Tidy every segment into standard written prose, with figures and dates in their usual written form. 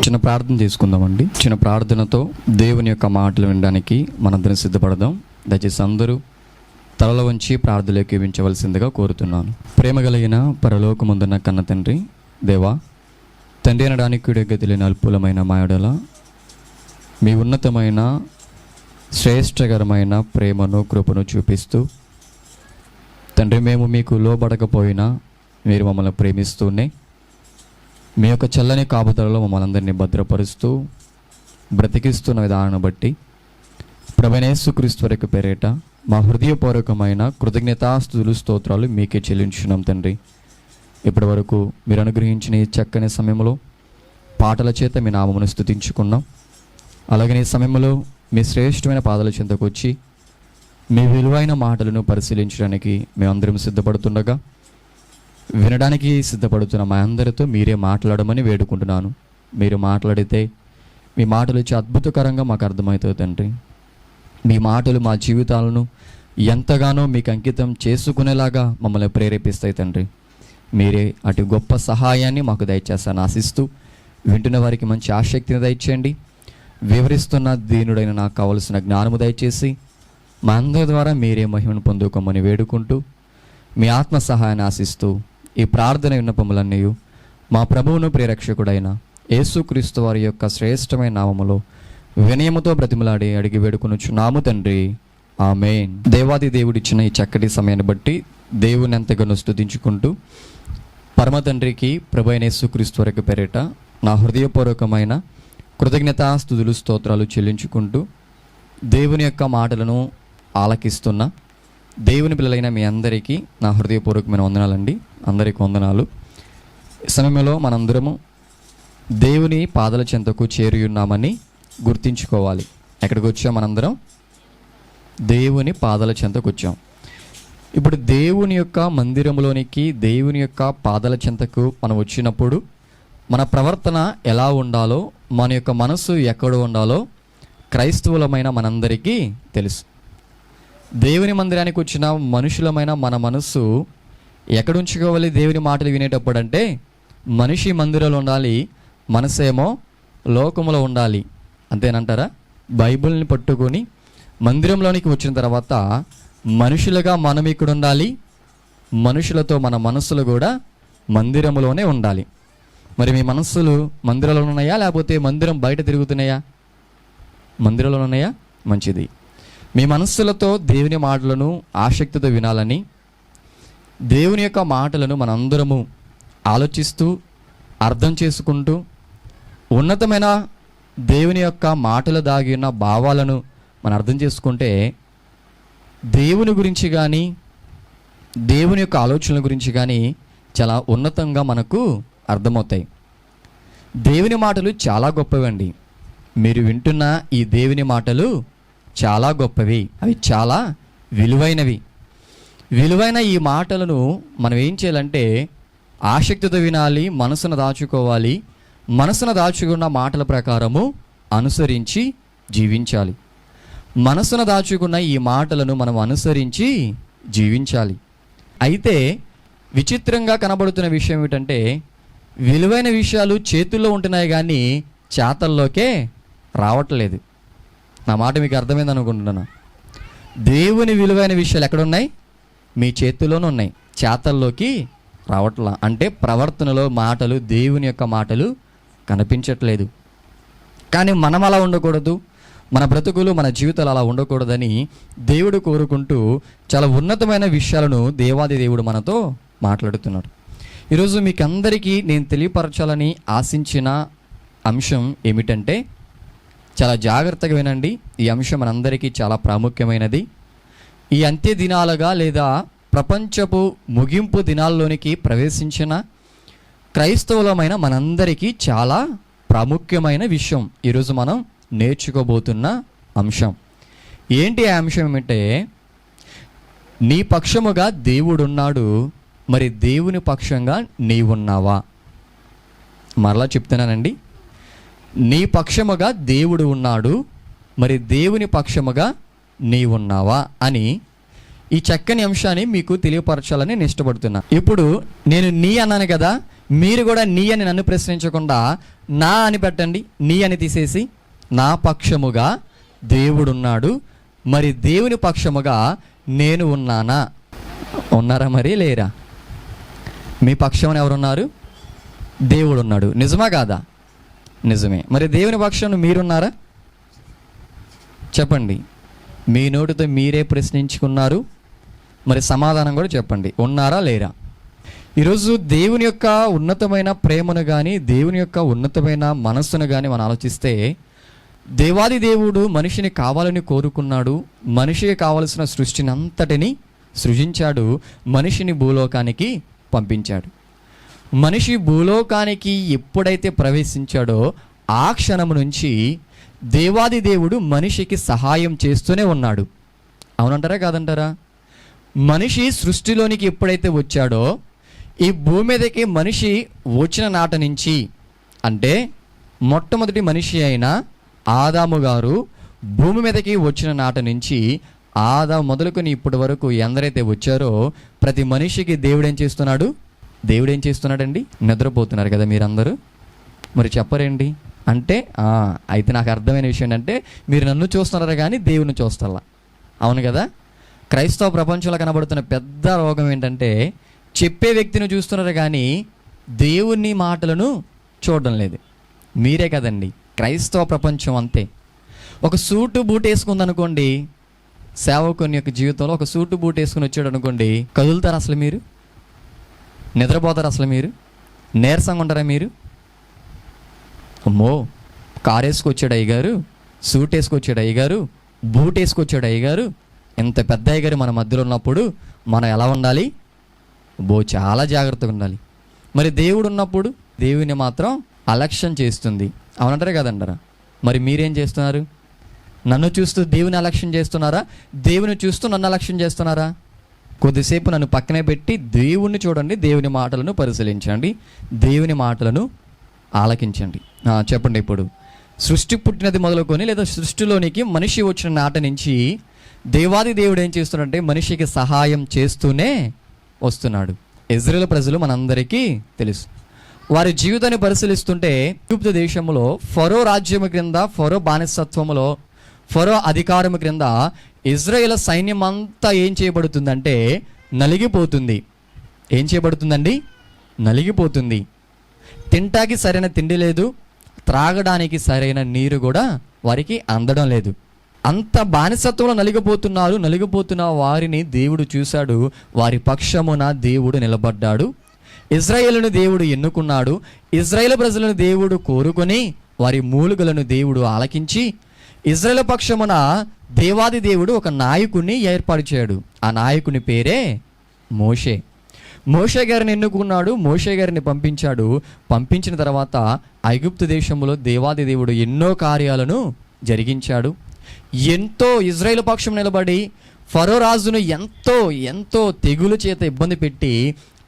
చిన్న ప్రార్థన చేసుకుందామండి. చిన్న ప్రార్థనతో దేవుని యొక్క మాటలు వినడానికి మనందరం సిద్ధపడదాం. దయచేసి అందరూ తలలో వంచి ప్రార్థనలోకి వించవలసిందిగా కోరుతున్నాను. ప్రేమ కలిగిన పరలోకమందున్న కన్న తండ్రి, దేవా, తండ్రి అనడానికి గతిలేని అల్పులమైన మాయడల మీ ఉన్నతమైన శ్రేష్టకరమైన ప్రేమను కృపను చూపిస్తూ తండ్రి, మేము మీకు లోబడకపోయినా మీరు మమ్మల్ని ప్రేమిస్తూనే మీ యొక్క చల్లని కాపుదలలో మమ్మల్ని అందరినీ భద్రపరుస్తూ బ్రతికిస్తున్న విధానం బట్టి ప్రభువైన యేసుక్రీస్తు వారి పేరిట మా హృదయపూర్వకమైన కృతజ్ఞతాస్తుతులు స్తోత్రాలు మీకే చెల్లించున్నాం తండ్రి. ఇప్పటి వరకు మీరు అనుగ్రహించిన ఈ చక్కని సమయంలో పాటల చేత మీ నామమును స్తుతించుకున్నాం. అలాగే ఈ సమయంలో మీ శ్రేష్టమైన పాదాల చెంతకు వచ్చి మీ విలువైన మాటలను పరిశీలించడానికి మేమందరం సిద్ధపడుతుండగా వినడానికి సిద్ధపడుతున్న మా అందరితో మీరే మాట్లాడమని వేడుకుంటున్నాను. మీరు మాట్లాడితే మీ మాటలు వచ్చి అద్భుతకరంగా మాకు అర్థమవుతుంది తండ్రి. మీ మాటలు మా జీవితాలను ఎంతగానో మీకు అంకితం చేసుకునేలాగా మమ్మల్ని ప్రేరేపిస్తాయి తండ్రి. మీరే అటు గొప్ప సహాయాన్ని మాకు దయచేస్తాను ఆశిస్తూ వింటున్న వారికి మంచి ఆసక్తిని దయచేయండి. వివరిస్తున్న దీనుడైన నాకు కావలసిన జ్ఞానము దయచేసి మా అందరి ద్వారా మీరే మహిమను పొందుకోమని వేడుకుంటూ మీ ఆత్మ సహాయాన్ని ఆశిస్తూ ఈ ప్రార్థన విన్నపములన్నీ మా ప్రభువును ప్రేరక్షకుడైన యేసుక్రీస్తు వారి యొక్క శ్రేష్టమైన నామములో వినయముతో బ్రతిమలాడి అడిగి వేడుకొనుచున్నాము తండ్రి, ఆమేన్. దేవాది దేవుడిచ్చిన ఈ చక్కటి సమయాన్ని బట్టి దేవుని ఎంతగానో స్తుతించుకుంటూ పరమ తండ్రికి ప్రభు అయిన యేసుక్రీస్తు వారి పేరిట నా హృదయపూర్వకమైన కృతజ్ఞతాస్తుతులు స్తోత్రాలు చెల్లించుకుంటూ దేవుని యొక్క మాటలను ఆలకిస్తున్న దేవుని పిల్లలైన మీ అందరికీ నా హృదయపూర్వకమైన వందనాలండి. అందరికీ వందనాలు. ఈ సమయంలో మనందరము దేవుని పాదాల చెంతకు చేరి ఉన్నామని గుర్తించుకోవాలి. ఎక్కడికి వచ్చాం? మనందరం దేవుని పాదాల చెంతకు వచ్చాం. ఇప్పుడు దేవుని యొక్క మందిరంలోనికి, దేవుని యొక్క పాదాల చెంతకు మనం వచ్చినప్పుడు మన ప్రవర్తన ఎలా ఉండాలో, మన యొక్క మనసు ఎక్కడ ఉండాలో క్రైస్తవులమైన మనందరికీ తెలుసు. దేవుని మందిరానికి వచ్చిన మనుషులమైన మన మనస్సు ఎక్కడ ఉంచుకోవాలి? దేవుని మాటలు వినేటప్పుడు అంటే మనిషి మందిరంలో ఉండాలి, మనసేమో లోకములో ఉండాలి. అంతేనంటారా? బైబిల్ని పట్టుకొని మందిరంలోనికి వచ్చిన తర్వాత మనుషులుగా మనం ఇక్కడ ఉండాలి, మనుషులతో మన మనస్సులు కూడా మందిరంలోనే ఉండాలి. మరి మీ మనస్సులు మందిరంలో ఉన్నాయా, లేకపోతే మందిరం బయట తిరుగుతున్నాయా? మందిరంలో ఉన్నాయా? మంచిది. మీ మనస్సులతో దేవుని మాటలను ఆసక్తితో వినాలని, దేవుని యొక్క మాటలను మనందరము ఆలోచిస్తూ అర్థం చేసుకుంటూ ఉన్నతమైన దేవుని యొక్క మాటలు దాగి ఉన్న భావాలను మనం అర్థం చేసుకుంటే దేవుని గురించి కానీ దేవుని యొక్క ఆలోచనల గురించి కానీ చాలా ఉన్నతంగా మనకు అర్థమవుతాయి. దేవుని మాటలు చాలా గొప్పవండి. మీరు వింటున్న ఈ దేవుని మాటలు చాలా గొప్పవి, అవి చాలా విలువైనవి. విలువైన ఈ మాటలను మనం ఏం చేయాలంటే ఆసక్తితో వినాలి, మనసును దాచుకోవాలి. మనసును దాచుకున్న మాటల ప్రకారము అనుసరించి జీవించాలి. మనసును దాచుకున్న ఈ మాటలను మనం అనుసరించి జీవించాలి. అయితే విచిత్రంగా కనబడుతున్న విషయం ఏమిటంటే విలువైన విషయాలు చేతుల్లో ఉంటున్నాయి కానీ చేతల్లోకే రావట్లేదు. నా మాట మీకు అర్థమైంది అనుకుంటున్నాను. దేవుని విలువైన విషయాలు ఎక్కడున్నాయి? మీ చేతుల్లోనే ఉన్నాయి, చేతల్లోకి రావట్లా. అంటే ప్రవర్తనలో మాటలు, దేవుని యొక్క మాటలు కనిపించట్లేదు. కానీ మనం అలా ఉండకూడదు, మన బ్రతుకులు, మన జీవితాలు అలా ఉండకూడదని దేవుడు కోరుకుంటూ చాలా ఉన్నతమైన విషయాలను దేవాది దేవుడు మనతో మాట్లాడుతున్నాడు. ఈరోజు మీకు అందరికీ నేను తెలియపరచాలని ఆశించిన అంశం ఏమిటంటే, చాలా జాగ్రత్తగా వినండి. ఈ అంశం మనందరికీ చాలా ప్రాముఖ్యమైనది. ఈ అంత్య దినాలుగా లేదా ప్రపంచపు ముగింపు దినాల్లోనికి ప్రవేశించిన క్రైస్తవులమైన మనందరికీ చాలా ప్రాముఖ్యమైన విషయం ఈరోజు మనం నేర్చుకోబోతున్న అంశం. ఏంటి ఆ అంశం ఏమంటే, నీ పక్షముగా దేవుడున్నాడు, మరి దేవుని పక్షంగా నీవున్నావా? మరలా చెప్తున్నానండి, నీ పక్షముగా దేవుడు ఉన్నాడు, మరి దేవుని పక్షముగా నీవున్నావా అని ఈ చక్కని అంశాన్ని మీకు తెలియపరచాలని నేను ఇష్టపడుతున్నా. ఇప్పుడు నేను నీ అన్నాను కదా, మీరు కూడా నీ అని నన్ను ప్రశ్నించకుండా నా అని పెట్టండి. నీ అని తీసేసి నా పక్షముగా దేవుడున్నాడు, మరి దేవుని పక్షముగా నేను ఉన్నానా? ఉన్నారా మరి లేరా? మీ పక్షం ఎవరున్నారు? దేవుడు ఉన్నాడు. నిజమా కాదా? నిజమే. మరి దేవుని పక్షంలో మీరున్నారా? చెప్పండి. మీ నోటితో మీరే ప్రశ్నించుకున్నారు, మరి సమాధానం కూడా చెప్పండి. ఉన్నారా లేరా? ఈరోజు దేవుని యొక్క ఉన్నతమైన ప్రేమను కానీ, దేవుని యొక్క ఉన్నతమైన మనస్సును కానీ మనం ఆలోచిస్తే, దేవాది దేవుడు మనిషిని కావాలని కోరుకున్నాడు. మనిషికి కావలసిన సృష్టిని అంతటిని సృజించాడు. మనిషిని భూలోకానికి పంపించాడు. మనిషి భూలోకానికి ఎప్పుడైతే ప్రవేశించాడో ఆ క్షణం నుంచి దేవాది దేవుడు మనిషికి సహాయం చేస్తూనే ఉన్నాడు. అవునంటారా కాదంటారా? మనిషి సృష్టిలోనికి ఎప్పుడైతే వచ్చాడో, ఈ భూమి మీదకి మనిషి వచ్చిన నాట నుంచి, అంటే మొట్టమొదటి మనిషి అయిన ఆదాము గారు భూమి మీదకి వచ్చిన నాట నుంచి ఆదాము మొదలుకొని ఇప్పటి వరకు ఎందరైతే వచ్చారో ప్రతి మనిషికి దేవుడు ఏం చేస్తున్నాడు? దేవుడు ఏం చేస్తున్నాడండి? నిద్రపోతున్నారు కదా మీరందరూ. మరి చెప్పరేంటి అంటే, అయితే నాకు అర్థమైన విషయం ఏంటంటే, మీరు నన్ను చూస్తున్నారా కానీ దేవుని చూస్తారా? అవును కదా. క్రైస్తవ ప్రపంచంలో కనబడుతున్న పెద్ద రోగం ఏంటంటే, చెప్పే వ్యక్తిని చూస్తున్నారు కానీ దేవుని మాటలను చూడడం లేదు. మీరే కదండి క్రైస్తవ ప్రపంచం అంతే. ఒక సూటు బూట్ వేసుకుందనుకోండి, సేవకుని యొక్క జీవితంలో ఒక సూటు బూట్ వేసుకుని వచ్చాడు అనుకోండి, కదులుతారు అసలు మీరు? నిద్రపోతారు అసలు మీరు? నీరసంగా ఉంటారా మీరు? అమ్మో, కారు వేసుకొచ్చాడు అయ్యగారు, సూట్ వేసుకొచ్చాడు అయ్యగారు, బూట్ వేసుకొచ్చాడు అయ్యగారు, ఇంత పెద్ద అయ్యగారు మన మధ్యలో ఉన్నప్పుడు మనం ఎలా ఉండాలి? చాలా జాగ్రత్తగా ఉండాలి. మరి దేవుడు ఉన్నప్పుడు దేవుని మాత్రం అలక్ష్యం చేస్తుంది. అవునంటారా కదంటారా? మరి మీరేం చేస్తున్నారు? నన్ను చూస్తూ దేవుని అలక్ష్యం చేస్తున్నారా? దేవుని చూస్తూ నన్ను అలక్ష్యం చేస్తున్నారా? కొద్దిసేపు నన్ను పక్కనే పెట్టి దేవుణ్ణి చూడండి, దేవుని మాటలను పరిశీలించండి, దేవుని మాటలను ఆలకించండి. చెప్పండి. ఇప్పుడు సృష్టి పుట్టినది మొదలుకొని లేదా సృష్టిలోనికి మనిషి వచ్చిన నాట నుంచి దేవాది దేవుడు ఏం చేస్తున్నాడంటే మనిషికి సహాయం చేస్తూనే వస్తున్నాడు. ఇజ్రాయేల్ ప్రజలు మనందరికీ తెలుసు. వారి జీవితాన్ని పరిశీలిస్తుంటే ఐగుప్తు దేశంలో ఫరో రాజ్యము క్రింద, ఫరో బానిసత్వములో, ఫరో అధికారము క్రింద ఇజ్రాయేల్ సైన్యం అంతా ఏం చేయబడుతుందంటే నలిగిపోతుంది. ఏం చేయబడుతుందండి? నలిగిపోతుంది. తింటాకి సరైన తిండి లేదు, త్రాగడానికి సరైన నీరు కూడా వారికి అందడం లేదు. అంత బానిసత్వంలో నలిగిపోతున్న వారిని దేవుడు చూశాడు. వారి పక్షమున దేవుడు నిలబడ్డాడు. ఇజ్రాయేలును దేవుడు ఎన్నుకున్నాడు. ఇజ్రాయేల్ ప్రజలను దేవుడు కోరుకొని వారి మూలుగలను దేవుడు ఆలకించి ఇజ్రాయేల్ పక్షమున దేవాది దేవుడు ఒక నాయకుడిని ఏర్పాటు చేయడు. ఆ నాయకుని పేరే మోషే. మోషే గారిని ఎన్నుకున్నాడు, మోషే గారిని పంపించాడు. పంపించిన తర్వాత ఐగుప్తు దేశంలో దేవాది దేవుడు ఎన్నో కార్యాలను జరిగించాడు. ఎంతో ఇజ్రాయేల్ పక్షం నిలబడి ఫరో రాజును ఎంతో తెగులు చేత ఇబ్బంది పెట్టి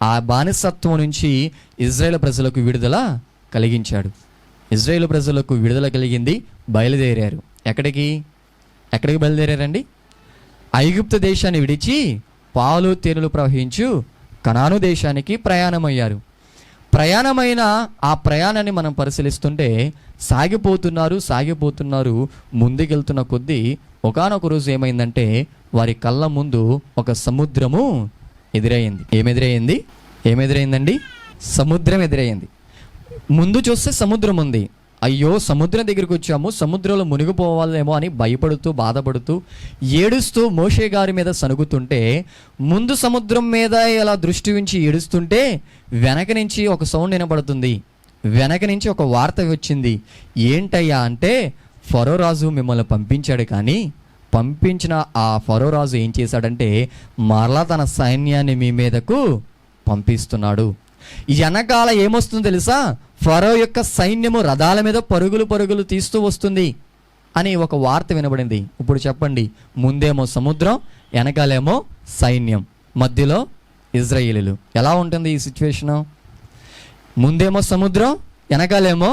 ఆ బానిసత్వం నుంచి ఇజ్రాయేల్ ప్రజలకు విడుదల కలిగించాడు. ఇజ్రాయేల్ ప్రజలకు విడుదల కలిగింది. బయలుదేరారు. ఎక్కడికి బయలుదేరారండి? ఐగుప్తు దేశాన్ని విడిచి పాలు తేనెలు ప్రవహించు కనాను దేశానికి ప్రయాణమయ్యారు. ప్రయాణమైన ఆ ప్రయాణాన్ని మనం పరిశీలిస్తుంటే సాగిపోతున్నారు. ముందుకెళ్తున్న కొద్దీ ఒకానొక రోజు ఏమైందంటే వారి కళ్ళ ముందు ఒక సముద్రము ఎదురయ్యింది. ఏమెదురైందండి? సముద్రం ఎదురయ్యింది. ముందు చూస్తే సముద్రం ఉంది. అయ్యో, సముద్రం దగ్గరికి వచ్చాము, సముద్రంలో మునిగిపోవాలేమో అని భయపడుతూ, బాధపడుతూ, ఏడుస్తూ మోషే గారి మీద సనుగుతుంటే, ముందు సముద్రం మీద ఇలా దృష్టి ఉంచి ఏడుస్తుంటే వెనక నుంచి ఒక సౌండ్ వినపడుతుంది. వెనక నుంచి ఒక వార్త వచ్చింది. ఏంటయ్యా అంటే, ఫరో రాజు మిమ్మల్ని పంపించాడు, కానీ పంపించిన ఆ ఫరో రాజు ఏం చేశాడంటే మరలా తన సైన్యాన్ని మీ మీదకు పంపిస్తున్నాడు. వెనకాల ఏమొస్తుందో తెలుసా? ఫరో యొక్క సైన్యము రథాల మీద పరుగులు తీస్తూ వస్తుంది అని ఒక వార్త వినబడింది. ఇప్పుడు చెప్పండి, ముందేమో సముద్రం, వెనకాలేమో సైన్యం, మధ్యలో ఇజ్రాయేలీలు. ఎలా ఉంటుంది ఈ సిచ్యువేషను? ముందేమో సముద్రం, వెనకాలేమో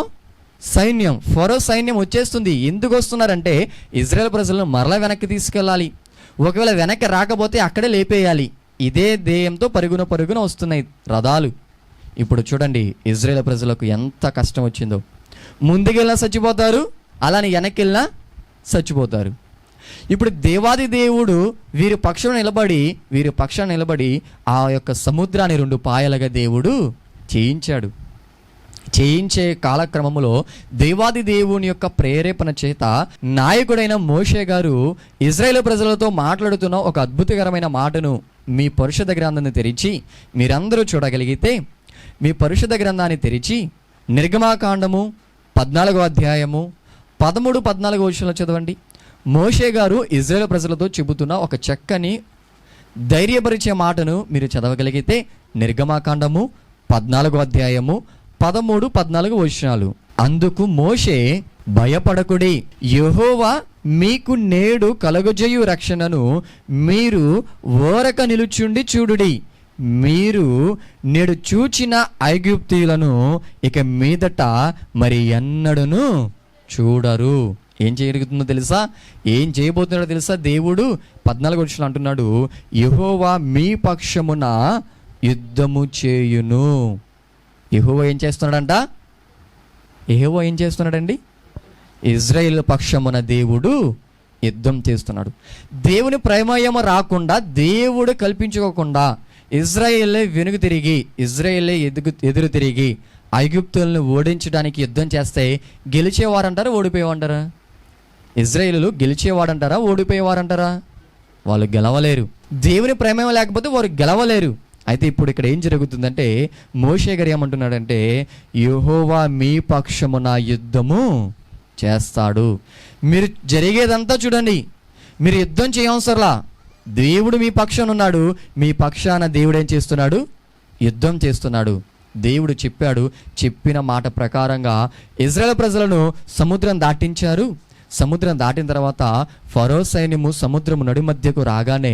సైన్యం. ఫరో సైన్యం వచ్చేస్తుంది. ఎందుకు వస్తున్నారంటే ఇజ్రాయేల్ ప్రజలను మరలా వెనక్కి తీసుకెళ్ళాలి. ఒకవేళ వెనక్కి రాకపోతే అక్కడే లేపేయాలి. ఇదే ధ్యేయంతో పరుగున వస్తున్నాయి రథాలు. ఇప్పుడు చూడండి ఇజ్రాయేల్ ప్రజలకు ఎంత కష్టం వచ్చిందో. ముందుకెళ్ళినా చచ్చిపోతారు, అలానే వెనక్కి వెళ్ళినా చచ్చిపోతారు. ఇప్పుడు దేవాది దేవుడు వీరి పక్షాన నిలబడి ఆ యొక్క సముద్రాన్ని 2 పాయలుగా దేవుడు చేయించే కాలక్రమంలో దేవాది దేవుని యొక్క ప్రేరేపణ చేత నాయకుడైన మోషే గారు ఇజ్రాయేల్ ప్రజలతో మాట్లాడుతున్న ఒక అద్భుతకరమైన మాటను మీ పరిశుద్ధ గ్రంథాన్ని తెరిచి మీరందరూ చూడగలిగితే, మీ పరిశుద్ధ గ్రంథాన్ని తెరిచి నిర్గమాకాండము 14వ అధ్యాయము 13-14 వచనాలు చదవండి. మోషే గారు ఇజ్రాయేల్ ప్రజలతో చెబుతున్న ఒక చక్కని ధైర్యపరిచే మాటను మీరు చదవగలిగితే నిర్గమాకాండము 14వ అధ్యాయము 13-14 వచనాలు. అందుకు మోషే, భయపడకుడి, యెహోవా మీకు నేడు కలుగజేయు రక్షణను మీరు ఓరక నిలుచుండి చూడుడి. మీరు నేడు చూచిన ఐగుప్తీయులను ఇక మీదట మరి ఎన్నడూను చూడరు. ఏం జరుగుతుందో తెలుసా? ఏం చేయబోతున్నాడో తెలుసా? దేవుడు 14 వచనం అంటున్నాడు, యెహోవా మీ పక్షమున యుద్ధము చేయును. యెహోవా ఏం చేస్తున్నాడంట? యెహోవా ఏం చేస్తున్నాడండి? ఇజ్రాయేల్ పక్షమున దేవుడు యుద్ధం చేస్తున్నాడు. దేవుని ప్రమేయం రాకుండా, దేవుడు కల్పించుకోకుండా ఇజ్రాయేలే వెనుక తిరిగి, ఇజ్రాయేలే ఎదురు తిరిగి ఐగుప్తులను ఓడించడానికి యుద్ధం చేస్తే గెలిచేవారంటారా, ఓడిపోయేవారంటారా? ఇజ్రాయేలు గెలిచేవాడంటారా, ఓడిపోయేవారంటారా? వాళ్ళు గెలవలేరు. దేవుని ప్రమేయం లేకపోతే వారు గెలవలేరు. అయితే ఇప్పుడు ఇక్కడ ఏం జరుగుతుందంటే, మోషే గారు ఏమంటున్నాడంటే, యెహోవా మీ పక్షమున యుద్ధము చేస్తాడు. మీరు జరిగేదంతా చూడండి, మీరు యుద్ధం చేయవసరలా, దేవుడు మీ పక్షాన ఉన్నాడు. మీ పక్షాన దేవుడు ఏం చేస్తున్నాడు? యుద్ధం చేస్తున్నాడు. దేవుడు చెప్పిన మాట ప్రకారంగా ఇజ్రాయేల్ ప్రజలను సముద్రం దాటించారు. సముద్రం దాటిన తర్వాత ఫరో సైన్యము సముద్రము నడి మధ్యకు రాగానే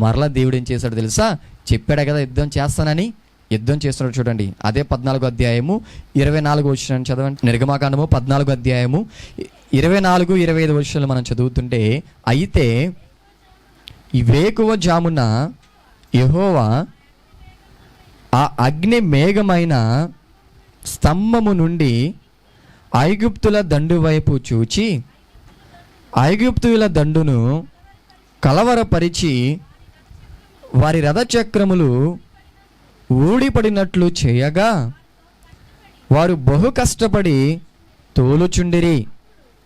మరలా దేవుడు ఏం చేశాడు తెలుసా? చెప్పాడు కదా యుద్ధం చేస్తానని. యుద్ధం చేస్తున్నాడు. చూడండి, అదే 14వ అధ్యాయము 24 వచనం చదవండి. నిర్గమాకాండము 14వ అధ్యాయము 24-25 వచనాలు మనం చదువుతుంటే, అయితే ఈ వేకువ జామున యెహోవా ఆ అగ్ని మేఘమైన స్తంభము నుండి ఐగుప్తుల దండు వైపు చూచి ఐగుప్తుల దండును కలవరపరిచి వారి రథచక్రములు ఊడిపడినట్లు చేయగా వారు బహు కష్టపడి తోలుచుండిరి.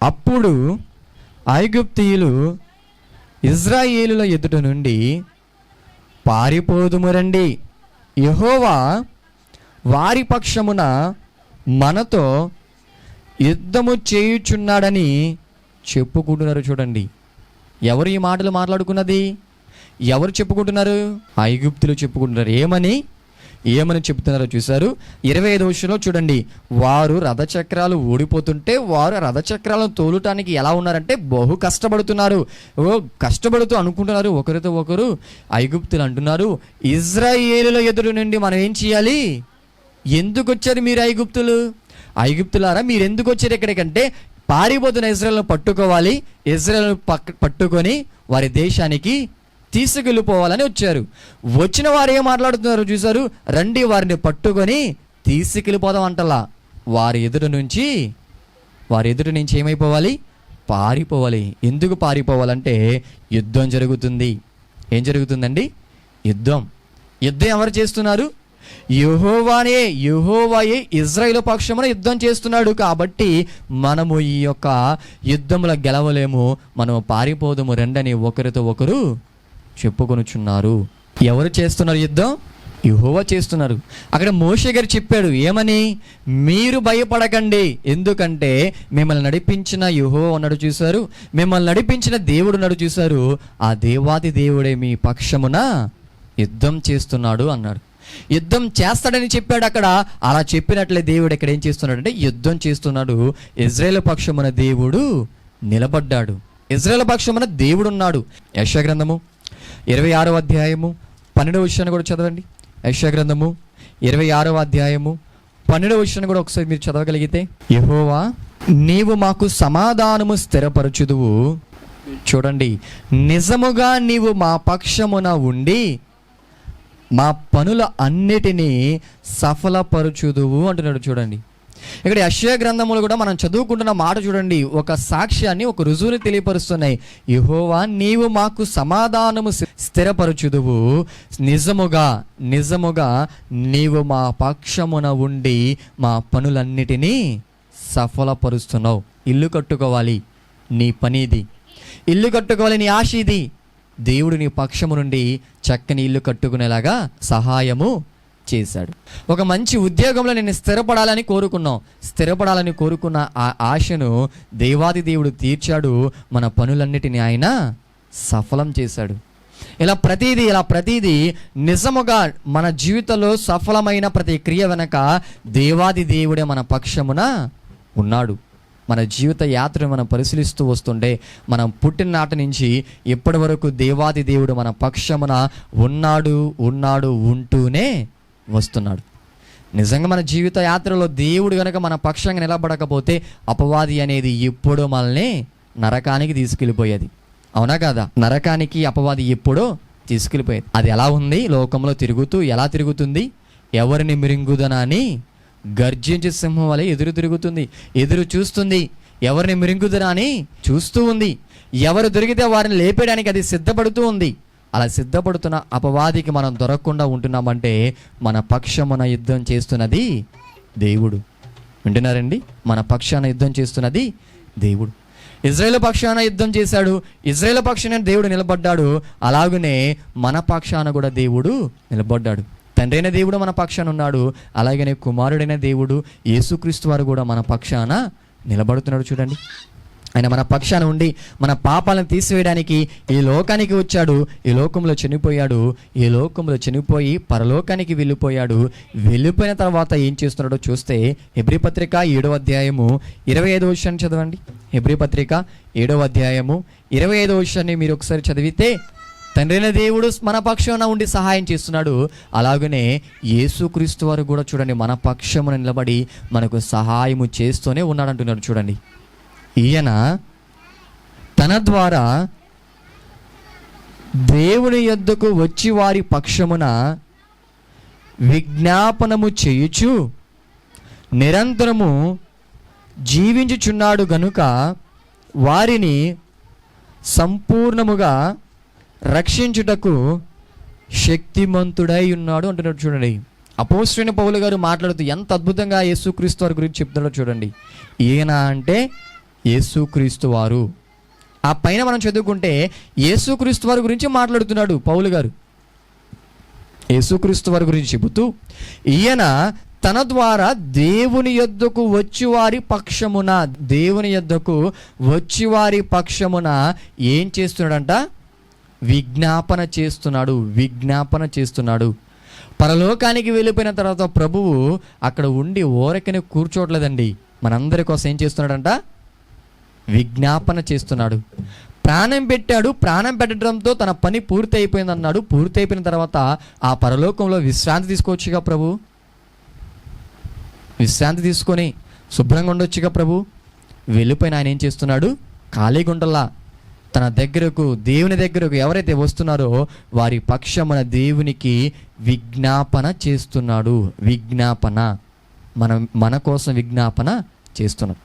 అప్పుడు ఐగుప్తీయులు ఇజ్రాయేలుల ఎదుట నుండి పారిపోదుము రండి, యెహోవా వారి పక్షమున మనతో యుద్ధము చేయుచున్నాడని చెప్పుకుంటున్నారు. చూడండి, ఎవరు ఈ మాటలు మాట్లాడుకున్నది? ఎవరు చెప్పుకుంటున్నారు? ఐగుప్తులు చెప్పుకుంటున్నారు. ఏమని చెప్తున్నారో చూశారు. 25వ వచనంలో చూడండి, వారు రథచక్రాలు ఊడిపోతుంటే వారు రథచక్రాలను తోలుటానికి ఎలా ఉన్నారంటే బహు కష్టపడుతున్నారు. కష్టపడుతూ అనుకుంటున్నారు ఒకరితో ఒకరు. ఐగుప్తులు అంటున్నారు, ఇజ్రాయేలుల ఎదురు నుండి మనం ఏం చేయాలి? ఎందుకు వచ్చారు మీరు ఐగుప్తులారా, మీరు ఎందుకు వచ్చారు ఎక్కడికంటే పారిపోతున్న ఇజ్రాయేలును పట్టుకోవాలి, ఇజ్రాయేలును పట్టుకొని వారి దేశానికి తీసుకెళ్ళిపోవాలని వచ్చారు. వచ్చిన వారు ఏం మాట్లాడుతున్నారు చూసారు? రండి, వారిని పట్టుకొని తీసుకెళ్ళిపోదాం అంటలా. వారి ఎదురు నుంచి ఏమైపోవాలి? పారిపోవాలి. ఎందుకు పారిపోవాలంటే యుద్ధం జరుగుతుంది. ఏం జరుగుతుందండి? యుద్ధం ఎవరు చేస్తున్నారు? యెహోవాయే ఇజ్రాయేలు పక్షమున యుద్ధం చేస్తున్నాడు. కాబట్టి మనము ఈ యొక్క యుద్ధంలో గెలవలేము, మనం పారిపోదాము రండని ఒకరితో ఒకరు చెప్పుకొనుచున్నారు. ఎవరు చేస్తున్నారు యుద్ధం? యెహోవా చేస్తున్నారు. అక్కడ మోషే గారు చెప్పాడు ఏమని? మీరు భయపడకండి, ఎందుకంటే మిమ్మల్ని నడిపించిన యెహోవా ఉన్నాడు చూశారు, మిమ్మల్ని నడిపించిన దేవుడు ఉన్నాడు చూశారు, ఆ దేవాది దేవుడే మీ పక్షమున యుద్ధం చేస్తున్నాడు అన్నాడు. యుద్ధం చేస్తాడని చెప్పాడు అక్కడ. అలా చెప్పినట్లే దేవుడు ఇక్కడ ఏం చేస్తున్నాడు అంటే యుద్ధం చేస్తున్నాడు. ఇజ్రాయేల్ పక్షమున దేవుడు నిలబడ్డాడు. ఇజ్రాయేల్ పక్షమున దేవుడు ఉన్నాడు. యెషయా గ్రంథము 26వ అధ్యాయము 12వ వచనాన్ని కూడా చదవండి. యెషయా గ్రంథము 26వ అధ్యాయము 12వ వచనాన్ని కూడా ఒకసారి మీరు చదవగలిగితే, యెహోవా నీవు మాకు సమాధానము స్థిరపరచుదువు. చూడండి, నిజముగా నీవు మా పక్షమున ఉండి మా పనుల అన్నిటినీ సఫలపరచుదువు అంటున్నాడు. చూడండి, ఇక్కడ యెషయా గ్రంథములు కూడా మనం చదువుకుంటున్న మాట చూడండి, ఒక సాక్ష్యాన్ని, ఒక రుజువుని తెలియపరుస్తున్నాయి. యెహోవా నీవు మాకు సమాధానము స్థిరపరచుదువు, నిజముగా నిజముగా నీవు మా పక్షమున ఉండి మా పనులన్నిటినీ సఫలపరుస్తున్నావు. ఇల్లు కట్టుకోవాలి, నీ పని ఇది. ఇల్లు కట్టుకోవాలి, నీ ఆశ ఇది. దేవుడు నీ పక్షము నుండి చక్కని ఇల్లు కట్టుకునేలాగా సహాయము చేశాడు. ఒక మంచి ఉద్యోగంలో నేను స్థిరపడాలని కోరుకున్న ఆ ఆశను దేవాది దేవుడు తీర్చాడు. మన పనులన్నిటిని ఆయన సఫలం చేశాడు. ఇలా ప్రతిదీ నిజముగా మన జీవితంలో సఫలమైన ప్రతి క్రియ వెనక దేవాది దేవుడే మన పక్షమున ఉన్నాడు. మన జీవిత యాత్రను మనం పరిశీలిస్తూ వస్తుంటే, మనం పుట్టిన నాటి నుంచి ఇప్పటి వరకు దేవాది దేవుడు మన పక్షమున ఉన్నాడు ఉంటూనే వస్తున్నాడు. నిజంగా మన జీవిత యాత్రలో దేవుడు గనక మన పక్షంగా నిలబడకపోతే అపవాది అనేది ఎప్పుడో మనల్ని నరకానికి తీసుకెళ్ళిపోయేది. అవునా కాదా? నరకానికి అపవాది ఎప్పుడో తీసుకెళ్ళిపోయేది. అది ఎలా ఉంది? లోకంలో ఎలా తిరుగుతుంది? ఎవరిని మిరింగుదనని గర్జించే సింహం వలె ఎదురు చూస్తుంది. ఎవరిని మిరింగుదనా అని చూస్తూ ఉంది. ఎవరు దొరికితే వారిని లేపేయడానికి అది సిద్ధపడుతూ ఉంది. అలా సిద్ధపడుతున్న అపవాదికి మనం దొరకకుండా ఉంటున్నామంటే మన పక్షమున యుద్ధం చేస్తున్నది దేవుడు. వింటున్నారండి? మన పక్షాన యుద్ధం చేస్తున్నది దేవుడు. ఇజ్రాయేలు పక్షాన యుద్ధం చేశాడు, ఇజ్రాయేలు పక్షాన దేవుడు నిలబడ్డాడు. అలాగనే మన పక్షాన కూడా దేవుడు నిలబడ్డాడు. తండ్రైన దేవుడు మన పక్షాన ఉన్నాడు. అలాగనే కుమారుడైన దేవుడు యేసుక్రీస్తు వారు కూడా మన పక్షాన నిలబడుతున్నాడు. చూడండి, ఆయన మన పక్షాన ఉండి మన పాపాలను తీసివేయడానికి ఈ లోకానికి వచ్చాడు. ఈ లోకంలో చనిపోయి పరలోకానికి వెళ్ళిపోయాడు. వెళ్ళిపోయిన తర్వాత ఏం చేస్తున్నాడో చూస్తే హెబ్రీ పత్రిక 7వ అధ్యాయము 25వ వచనం చదవండి. హెబ్రీ పత్రిక 7వ అధ్యాయము 25వ వచనాన్ని మీరు ఒకసారి చదివితే, తండ్రైన దేవుడు మన పక్షాన ఉండి సహాయం చేస్తున్నాడు. అలాగనే యేసుక్రీస్తు వారు కూడా చూడండి మన పక్షమున నిలబడి మనకు సహాయము చేస్తూనే ఉన్నాడు అంటున్నాడు. చూడండి, ఈయన తన ద్వారా దేవుని యొద్దకు వచ్చి వారి పక్షమున విజ్ఞాపనము చేయుచు నిరంతరము జీవించుచున్నాడు గనుక వారిని సంపూర్ణముగా రక్షించుటకు శక్తిమంతుడై ఉన్నాడు అంటున్నాడు. చూడండి, అపోస్తలుడైన పౌలు గారు మాట్లాడుతూ ఎంత అద్భుతంగా యేసుక్రీస్తు వారి గురించి చెప్తున్నాడో చూడండి. ఈయన అంటే యేసుక్రీస్తు వారు. ఆ పైన మనం చదువుకుంటే యేసుక్రీస్తు వారి గురించి మాట్లాడుతున్నాడు పౌలు గారు. యేసుక్రీస్తు వారి గురించి చెబుతూ, ఈయన తన ద్వారా దేవుని యొద్దకు వచ్చి వారి పక్షమున ఏం చేస్తున్నాడంట? విజ్ఞాపన చేస్తున్నాడు. పరలోకానికి వెళ్ళిపోయిన తర్వాత ప్రభువు అక్కడ ఉండి ఓరకనే కూర్చోట్లేదండి. మనందరి కోసం ఏం చేస్తున్నాడంట? విజ్ఞాపన చేస్తున్నాడు. ప్రాణం పెట్టాడు. ప్రాణం పెట్టడంతో తన పని పూర్తి అయిపోయింది అన్నాడు. పూర్తి అయిపోయిన తర్వాత ఆ పరలోకంలో విశ్రాంతి తీసుకోవచ్చుగా ప్రభు. విశ్రాంతి తీసుకొని శుభ్రంగా ఉండొచ్చుగా ప్రభు. వెళ్ళిపోయిన ఆయన ఏం చేస్తున్నాడు? ఖాళీగా ఉండల్లా. తన దగ్గరకు, దేవుని దగ్గరకు ఎవరైతే వస్తున్నారో వారి పక్షమున దేవునికి విజ్ఞాపన చేస్తున్నాడు. మన కోసం విజ్ఞాపన చేస్తున్నాడు.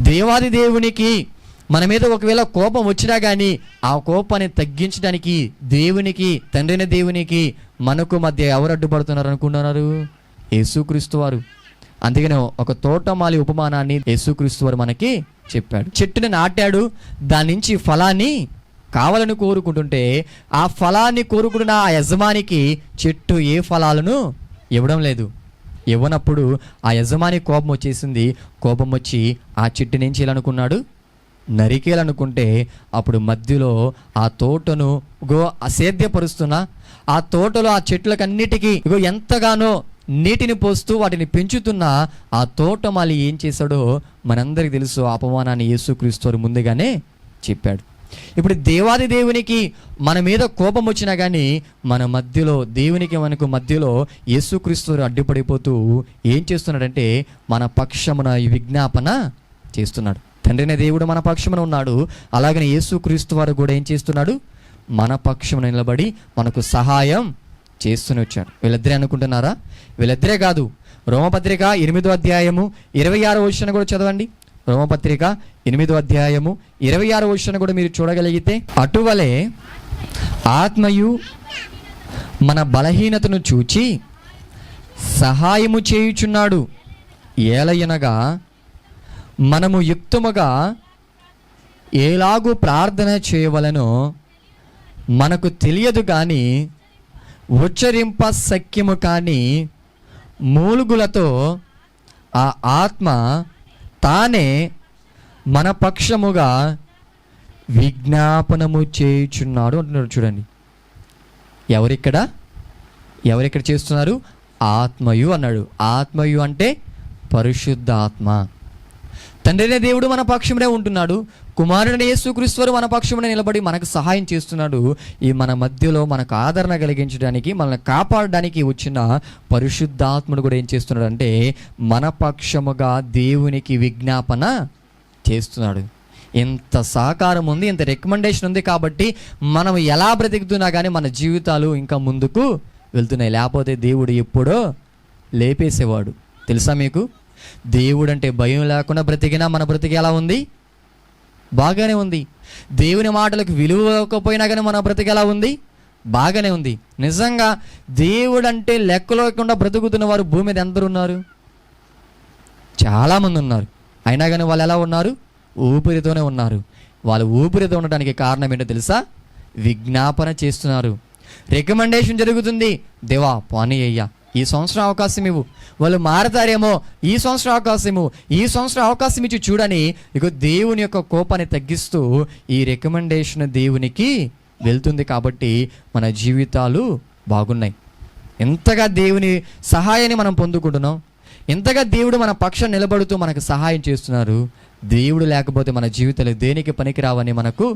దేవాది దేవునికి మన మీద ఒకవేళ కోపం వచ్చినా కానీ ఆ కోపాన్ని తగ్గించడానికి దేవునికి, తండ్రైన దేవునికి మనకు మధ్య ఎవరు అడ్డుపడుతున్నారు అనుకుంటున్నారు? యేసుక్రీస్తు వారు. అందుకనే ఒక తోటమాలి ఉపమానాన్ని యేసుక్రీస్తు వారు మనకి చెప్పాడు. చెట్టుని నాటాడు, దాని నుంచి ఫలాన్ని కావాలని కోరుకుంటుంటే ఆ ఫలాన్ని కోరుకుంటున్న ఆ యజమానికి చెట్టు ఏ ఫలాలను ఇవ్వడం లేదు. ఇవ్వనప్పుడు ఆ యజమాని కోపం వచ్చేసింది. కోపం వచ్చి ఆ చెట్టుని ఏం చేయాలనుకున్నాడు? నరికేయాలనుకుంటే అప్పుడు మధ్యలో ఆ తోటను అసేద్యపరుస్తున్నా ఆ తోటలో ఆ చెట్లకన్నిటికీ ఎంతగానో నీటిని పోస్తూ వాటిని పెంచుతున్న ఆ తోటమాలి ఏం చేశాడో మనందరికీ తెలుసు. అపమానాన్ని యేసుక్రీస్తు ముందుగానే చెప్పాడు. ఇప్పుడు దేవాది దేవునికి మన మీద కోపం వచ్చినా కానీ మన మధ్యలో, దేవునికి మనకు మధ్యలో యేసుక్రీస్తు అడ్డుపడిపోతూ ఏం చేస్తున్నాడంటే మన పక్షమున విజ్ఞాపన చేస్తున్నాడు. తండ్రిన దేవుడు మన పక్షమున ఉన్నాడు. అలాగనే యేసుక్రీస్తు వారు కూడా ఏం చేస్తున్నాడు? మన పక్షమున నిలబడి మనకు సహాయం చేస్తూనే వచ్చాడు. వీళ్ళిద్దరే అనుకుంటున్నారా? వీళ్ళిద్దరే కాదు. రోమపత్రిక 8వ అధ్యాయము 26వ వచనం కూడా చదవండి. రోమపత్రిక 8వ అధ్యాయము 26వ వచనం కూడా మీరు చూడగలిగితే, అటువలే ఆత్మయు మన బలహీనతను చూచి సహాయము చేయుచున్నాడు. ఏలయనగా మనము యుక్తముగా ఎలాగూ ప్రార్థన చేయవలనో మనకు తెలియదు కానీ ఉచ్చరింప సఖ్యము కానీ మూలుగులతో ఆ ఆత్మ తానే మన పక్షముగా విజ్ఞాపనము చేయుచున్నాడు అంటున్నాడు. చూడండి, ఎవరిక్కడ చేస్తున్నారు? ఆత్మయు అన్నాడు. ఆత్మయు అంటే పరిశుద్ధ ఆత్మ. తండ్రినే దేవుడు మన పక్షమునే ఉంటున్నాడు. కుమారుడైన యేసుక్రీస్తు మన పక్షమునే నిలబడి మనకు సహాయం చేస్తున్నాడు. ఈ మన మధ్యలో మనకు ఆదరణ కలిగించడానికి, మనల్ని కాపాడడానికి వచ్చిన పరిశుద్ధాత్ముడు కూడా ఏం చేస్తున్నాడు అంటే మన పక్షముగా దేవునికి విజ్ఞాపన చేస్తున్నాడు. ఇంత సహకారం ఉంది, ఇంత రికమెండేషన్ ఉంది కాబట్టి మనం ఎలా బ్రతుకుతున్నా కానీ మన జీవితాలు ఇంకా ముందుకు వెళ్తున్నాయి. లేకపోతే దేవుడు ఎప్పుడో లేపేసేవాడు. తెలుసా మీకు? దేవుడు అంటే భయం లేకుండా బ్రతికినా మన బ్రతికి ఎలా ఉంది? బాగానే ఉంది. దేవుని మాటలకు విలువ ఇవ్వకపోయినా కానీ మన బ్రతికి ఎలా ఉంది? బాగానే ఉంది. నిజంగా దేవుడు అంటే లెక్కలేకుండా బ్రతుకుతున్న వారు భూమి మీద ఎందరు ఉన్నారు? చాలామంది ఉన్నారు. అయినా కానీ వాళ్ళు ఎలా ఉన్నారు? ఊపిరితోనే ఉన్నారు. వాళ్ళు ఊపిరితో ఉండడానికి కారణం ఏంటో తెలుసా? విజ్ఞాపన చేస్తున్నారు. రికమెండేషన్ జరుగుతుంది. దేవా పోనీ అయ్యా, ఈ సంవత్సరం అవకాశం ఇవ్వు, వాళ్ళు మారతారేమో, ఈ సంవత్సరం అవకాశం ఇవ్వు, ఈ సంవత్సరం అవకాశం ఇచ్చి చూడని ఇక దేవుని యొక్క కోపాన్ని తగ్గిస్తూ ఈ రికమెండేషన్ దేవునికి వెళ్తుంది. కాబట్టి మన జీవితాలు బాగున్నాయి. ఎంతగా దేవుని సహాయాన్ని మనం పొందుకుంటున్నాం, ఎంతగా దేవుడు మన పక్షం నిలబడుతూ మనకు సహాయం చేస్తున్నారు. దేవుడు లేకపోతే మన జీవితాలు దేనికి పనికిరావని మనకు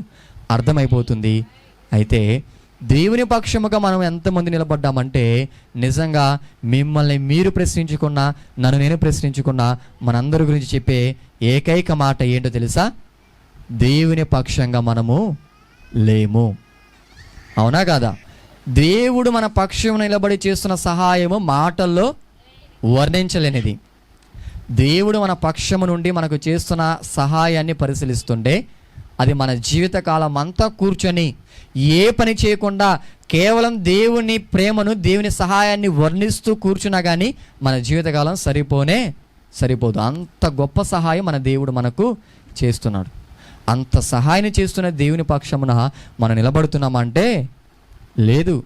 అర్థమైపోతుంది. అయితే దేవుని పక్షముగా మనం ఎంతమంది నిలబడ్డామంటే నిజంగా మిమ్మల్ని మీరు ప్రశ్నించుకున్నా, నన్ను నేను ప్రశ్నించుకున్నా, మనందరి గురించి చెప్పే ఏకైక మాట ఏంటో తెలుసా? దేవుని పక్షంగా మనము లేము. అవునా కాదా? దేవుడు మన పక్షం నిలబడి చేస్తున్న సహాయము మాటల్లో వర్ణించలేనిది. దేవుడు మన పక్షము నుండి మనకు చేస్తున్న సహాయాన్ని పరిశీలిస్తుంటే అది మన జీవితకాలం అంతా కూర్చొని ఏ పని చేయకుండా కేవలం దేవుని ప్రేమను, దేవుని సహాయాన్ని వర్ణిస్తూ కూర్చున్నా కానీ మన జీవితకాలం సరిపోదు. అంత గొప్ప సహాయం మన దేవుడు మనకు చేస్తున్నాడు. అంత సహాయం చేస్తున్న దేవుని పక్షమున మనం నిలబడుతున్నామంటే లేదు.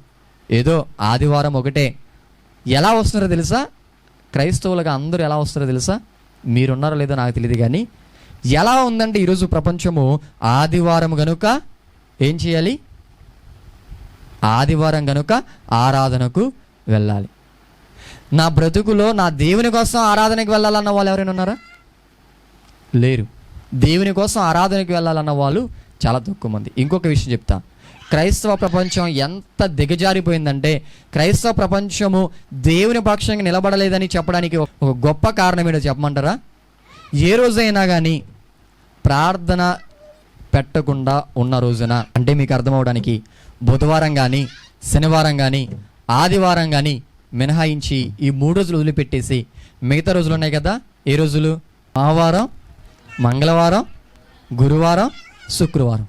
ఏదో ఆదివారం ఒకటే. ఎలా వస్తున్నారో తెలుసా? క్రైస్తవులుగా అందరూ ఎలా వస్తారో తెలుసా? మీరున్నారో లేదో నాకు తెలియదు కానీ ఎలా ఉందంటే ఈరోజు ప్రపంచము ఆదివారం గనుక ఏం చేయాలి? ఆదివారం గనుక ఆరాధనకు వెళ్ళాలి. నా బ్రతుకులో నా దేవుని కోసం ఆరాధనకు వెళ్ళాలన్న వాళ్ళు ఎవరైనా ఉన్నారా? లేరు. దేవుని కోసం ఆరాధనకు వెళ్ళాలన్న వాళ్ళు చాలా తక్కువ మంది. ఇంకొక విషయం చెప్తా. క్రైస్తవ ప్రపంచం ఎంత దిగజారిపోయిందంటే క్రైస్తవ ప్రపంచము దేవుని పక్షంగా నిలబడలేదని చెప్పడానికి ఒక గొప్ప కారణం ఏంటో చెప్పమంటారా? ఏ రోజైనా కానీ ప్రార్థన పెట్టకుండా ఉన్న రోజున, అంటే మీకు అర్థమవడానికి బుధవారం కానీ, శనివారం కానీ, ఆదివారం కానీ మినహాయించి ఈ 3 రోజులు వదిలిపెట్టేసి మిగతా రోజులు ఉన్నాయి కదా. ఏ రోజులు? సోమవారం, మంగళవారం, గురువారం, శుక్రవారం.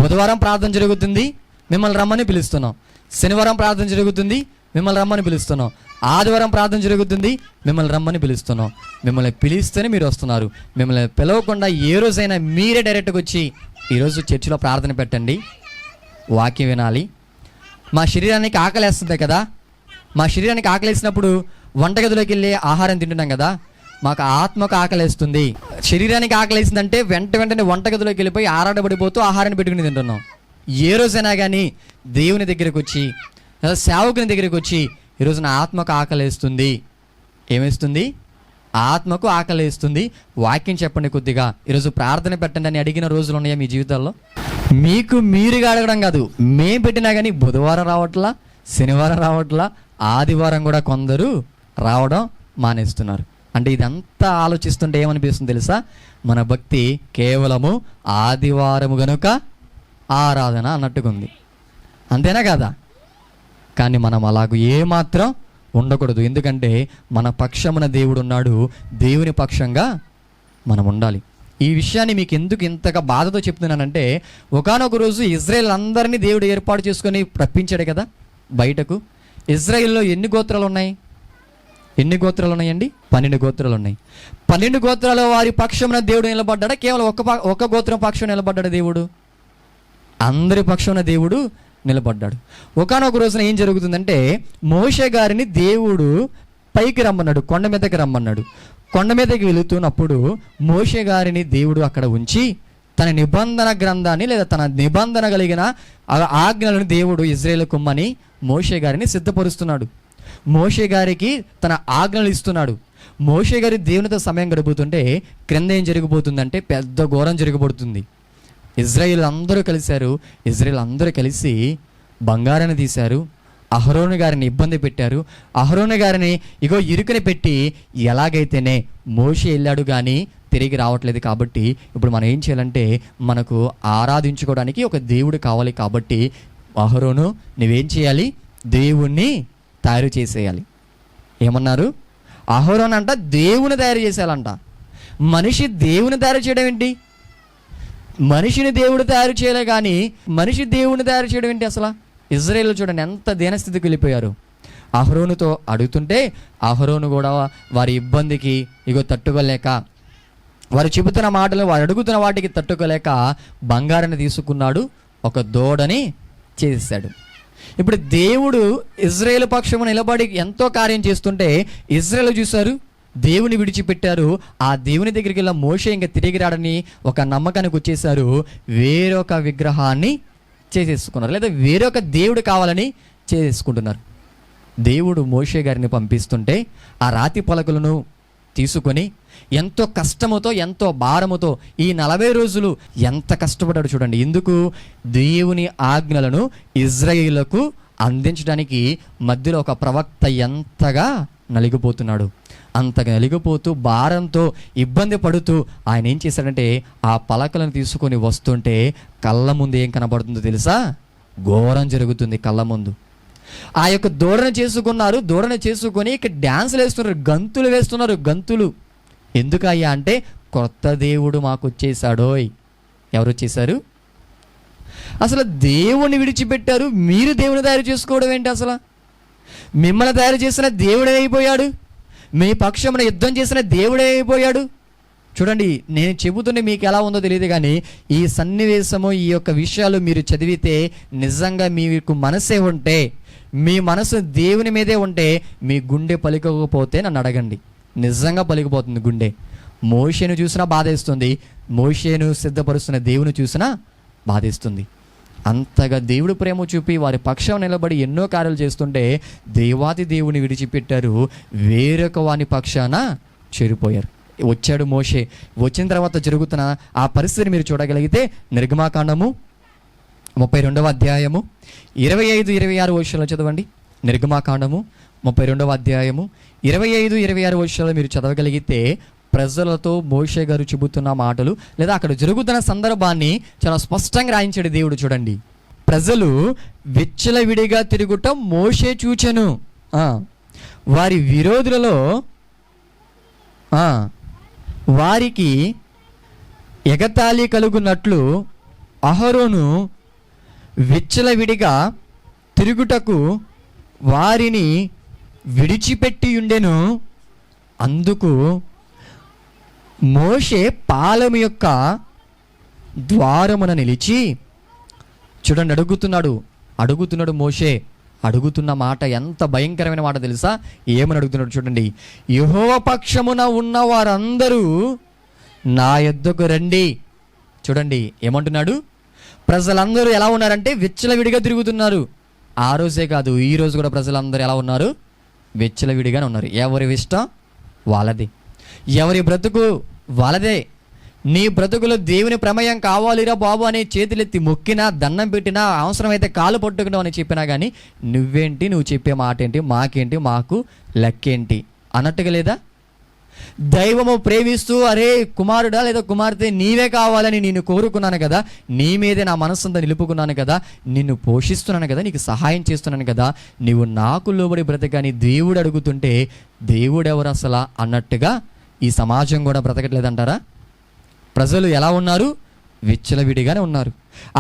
బుధవారం ప్రార్థన జరుగుతుంది, మిమ్మల్ని రమ్మని పిలుస్తున్నాం. శనివారం ప్రార్థన జరుగుతుంది, మిమ్మల్ని రమ్మని పిలుస్తున్నాం. ఆదివారం ప్రార్థన జరుగుతుంది, మిమ్మల్ని రమ్మని పిలుస్తున్నాం. మిమ్మల్ని పిలిస్తేనే మీరు వస్తున్నారు. మిమ్మల్ని పిలవకుండా ఏ రోజైనా మీరే డైరెక్ట్గా వచ్చి ఈరోజు చర్చిలో ప్రార్థన పెట్టండి, వాక్యం వినాలి. మా శరీరానికి ఆకలేస్తుంది కదా, మా శరీరానికి ఆకలేసినప్పుడు వంటగదిలోకి వెళ్ళి ఆహారం తింటున్నాం కదా, మాకు ఆత్మకు ఆకలేస్తుంది. శరీరానికి ఆకలేసిందంటే వెంటనే వంటగదిలోకి వెళ్ళిపోయి ఆరాటపడిపోతూ ఆహారాన్ని పెట్టుకుని తింటున్నాం. ఏ రోజైనా కానీ దేవుని దగ్గరికి వచ్చి, సేవకుని దగ్గరికి వచ్చి ఈరోజు నా ఆత్మకు ఆకలేస్తుంది, ఏమేస్తుంది? ఆత్మకు ఆకలేస్తుంది, వాక్యం చెప్పండి కొద్దిగా, ఈరోజు ప్రార్థన పెట్టండి అని అడిగిన రోజులు ఉన్నాయా మీ జీవితాల్లో? మీకు మీరుగా అడగడం కాదు, మేము పెట్టినా కానీ బుధవారం రావట్లా, శనివారం రావట్లా, ఆదివారం కూడా కొందరు రావడం మానేస్తున్నారు. అంటే ఇదంతా ఆలోచిస్తుంటే ఏమనిపిస్తుంది తెలుసా? మన భక్తి కేవలము ఆదివారము గనుక ఆరాధన అన్నట్టుగా ఉంది. అంతేనా కాదా? కానీ మనం అలాగూ ఏమాత్రం ఉండకూడదు. ఎందుకంటే మన పక్షమున దేవుడు ఉన్నాడు, దేవుని పక్షంగా మనం ఉండాలి. ఈ విషయాన్ని మీకు ఎందుకు ఇంతగా బాధతో చెప్తున్నానంటే, ఒకానొక రోజు ఇజ్రాయేల్ అందరినీ దేవుడు ఏర్పాటు చేసుకొని రప్పించాడు కదా బయటకు. ఇజ్రాయేల్లో ఎన్ని గోత్రాలు ఉన్నాయి? ఎన్ని గోత్రాలు ఉన్నాయండి? 12 గోత్రాలు ఉన్నాయి. 12 గోత్రాల వారి పక్షమున దేవుడు నిలబడ్డాడా? కేవలం ఒక గోత్రం పక్షం నిలబడ్డాడు దేవుడు? అందరి పక్షమున దేవుడు నిలబడ్డాడు. ఒకానొక రోజున ఏం జరుగుతుందంటే, మోషే గారిని దేవుడు పైకి రమ్మన్నాడు, కొండ మీదకి రమ్మన్నాడు. కొండ మీదకి వెళుతున్నప్పుడు మోషే గారిని దేవుడు అక్కడ ఉంచి తన నిబంధన గ్రంథాన్ని లేదా తన నిబంధన కలిగిన ఆజ్ఞలను దేవుడు ఇజ్రాయేలు కుమ్మని మోషే గారిని సిద్ధపరుస్తున్నాడు. మోషే గారికి తన ఆజ్ఞలు ఇస్తున్నాడు. మోషే గారి దేవునితో సమయం గడుపుతుంటే క్రింద ఏం జరిగిపోతుందంటే పెద్ద ఘోరం జరగబడుతుంది. ఇజ్రాయేల్ అందరూ కలిశారు. ఇజ్రాయేల్ అందరూ కలిసి బంగారాన్ని తీశారు. అహరోను గారిని ఇబ్బంది పెట్టారు. అహరోను గారిని ఇగో ఇరుకుని పెట్టి, ఎలాగైతేనే మోషే వెళ్ళాడు కానీ తిరిగి రావట్లేదు కాబట్టి ఇప్పుడు మనం ఏం చేయాలంటే, మనకు ఆరాధించుకోవడానికి ఒక దేవుడు కావాలి కాబట్టి అహరోను నువ్వేం చేయాలి? దేవుణ్ణి తయారు చేసేయాలి. ఏమన్నారు? అహరోను అంట దేవుని తయారు చేసేయాలంట. మనిషి దేవుని తయారు చేయడం ఏంటి? మనిషిని దేవుడు తయారు చేయలే కానీ మనిషి దేవుని తయారు చేయడం ఏంటి అసలు? ఇజ్రాయేల్ చూడండి ఎంత దీనస్థితికి వెళ్ళిపోయారు. అహరోనుతో అడుగుతుంటే అహరోను కూడా వారి ఇబ్బందికి ఇగో తట్టుకోలేక, వారు చెబుతున్న మాటలు, వారు అడుగుతున్న వాటికి తట్టుకోలేక బంగారాన్ని తీసుకున్నాడు, ఒక దూడని చేశాడు. ఇప్పుడు దేవుడు ఇజ్రాయేల్ పక్షము నిలబడి ఎంతో కార్యం చేస్తుంటే ఇజ్రాయేల్ చూశారు, దేవుని విడిచిపెట్టారు. ఆ దేవుని దగ్గరికి వెళ్ళిన మోషే ఇంకా తిరిగి రాడని ఒక నమ్మకానికి వచ్చేసారు. వేరొక విగ్రహాన్ని చేసేసుకున్నారు, లేదా వేరొక దేవుడు కావాలని చేసుకుంటున్నారు. దేవుడు మోషే గారిని పంపిస్తుంటే ఆ రాతి పలకలను తీసుకొని ఎంతో కష్టముతో ఎంతో భారముతో ఈ 40 రోజులు ఎంత కష్టపడ్డాడు చూడండి. ఎందుకు? దేవుని ఆజ్ఞలను ఇజ్రాయేలుకు అందించడానికి మధ్యలో ఒక ప్రవక్త ఎంతగా నలిగిపోతున్నాడు. అంతగా నలిగిపోతూ భారంతో ఇబ్బంది పడుతూ ఆయన ఏం చేశాడంటే ఆ పలకలను తీసుకొని వస్తుంటే కళ్ళ ముందు ఏం కనబడుతుందో తెలుసా? ఘోరం జరుగుతుంది కళ్ళ ముందు. ఆ యొక్క దూడను చేసుకున్నారు. దూడను చేసుకొని ఇక్కడ డ్యాన్సులు వేస్తున్నారు, గంతులు వేస్తున్నారు. గంతులు ఎందుకయ్యా అంటే కొత్త దేవుడు మాకు వచ్చేసాడోయ్. ఎవరు వచ్చేసారు? అసలు దేవుని విడిచిపెట్టారు, మీరు దేవుని తయారు చేసుకోవడం ఏంటి? అసలు మిమ్మల్ని తయారు చేసిన దేవుడే అయిపోయాడు, మీ పక్షమున యుద్ధం చేసిన దేవుడే అయిపోయాడు. చూడండి, నేను చెబుతుంటే మీకు ఎలా ఉందో తెలియదు కానీ ఈ సన్నివేశము, ఈ యొక్క విషయాలు మీరు చదివితే నిజంగా మీకు మనసే ఉంటే, మీ మనసు దేవుని మీదే ఉంటే మీ గుండె పలికకపోతే నన్ను అడగండి, నిజంగా పలికిపోతుంది గుండె. మోషేను చూసినా బాధేస్తుంది, మోషేను సిద్ధపరుస్తున్న దేవుని చూసినా బాధేస్తుంది. అంతగా దేవుడు ప్రేమ చూపి వారి పక్షం నిలబడి ఎన్నో కార్యాలు చేస్తుంటే దేవాది దేవుని విడిచిపెట్టారు, వేరొక వాని పక్షాన చేరిపోయారు. వచ్చాడు మోషే. వచ్చిన తర్వాత జరుగుతున్న ఆ పరిస్థితిని మీరు చూడగలిగితే నిర్గమాకాండము 32వ అధ్యాయము 25-26 వచనాలు చదవండి. నిర్గమాకాండము 32వ అధ్యాయము 25-26 వచనాలు మీరు చదవగలిగితే ప్రజలతో మోషే గారు చెబుతున్న మాటలు లేదా అక్కడ జరుగుతున్న సందర్భాన్ని చాలా స్పష్టంగా రాయించాడు దేవుడు. చూడండి, ప్రజలు విచ్చలవిడిగా తిరుగుట మోషే చూచెను. వారి విరోధులలో వారికి ఎగతాళి కలుగునట్లు అహరోను విచ్చలవిడిగా తిరుగుటకు వారిని విడిచిపెట్టి ఉండెను. అందుకు మోషే పాలెము యొక్క ద్వారమున నిలిచి, చూడండి అడుగుతున్నాడు మోషే. అడుగుతున్న మాట ఎంత భయంకరమైన మాట తెలుసా? ఏమని అడుగుతున్నాడు చూడండి. యెహోవా పక్షమున ఉన్న వారందరూ నా యొద్దకు రండి. చూడండి ఏమంటున్నాడు? ప్రజలందరూ ఎలా ఉన్నారంటే విచ్చలవిడిగా తిరుగుతున్నారు. ఆ రోజే కాదు, ఈ రోజు కూడా ప్రజలందరూ ఎలా ఉన్నారు? విచ్చలవిడిగానే ఉన్నారు. ఎవరి ఇష్టం వాళ్ళది, ఎవరి బ్రతుకు వాళ్ళదే. నీ బ్రతుకులో దేవుని ప్రమేయం కావాలిరా బాబు అని చేతులెత్తి మొక్కినా, దండం పెట్టినా, అవసరమైతే కాలు పట్టుకున్నావు అని చెప్పినా కానీ నువ్వేంటి, నువ్వు చెప్పే మాట ఏంటి, మాకేంటి, మాకు లెక్కేంటి అన్నట్టుగా లేదా? దైవము ప్రేమిస్తూ, అరే కుమారుడా లేదా కుమార్తె నీవే కావాలని నేను కోరుకున్నాను కదా, నీ మీదే నా మనస్సంతా నిలుపుకున్నాను కదా, నిన్ను పోషిస్తున్నాను కదా, నీకు సహాయం చేస్తున్నాను కదా, నీవు నాకు లోబడి బ్రతకని దేవుడు అడుగుతుంటే దేవుడెవరు అసలు అన్నట్టుగా ఈ సమాజం కూడా బ్రతకట్లేదంటారా? ప్రజలు ఎలా ఉన్నారు? విచ్చలవిడిగానే ఉన్నారు.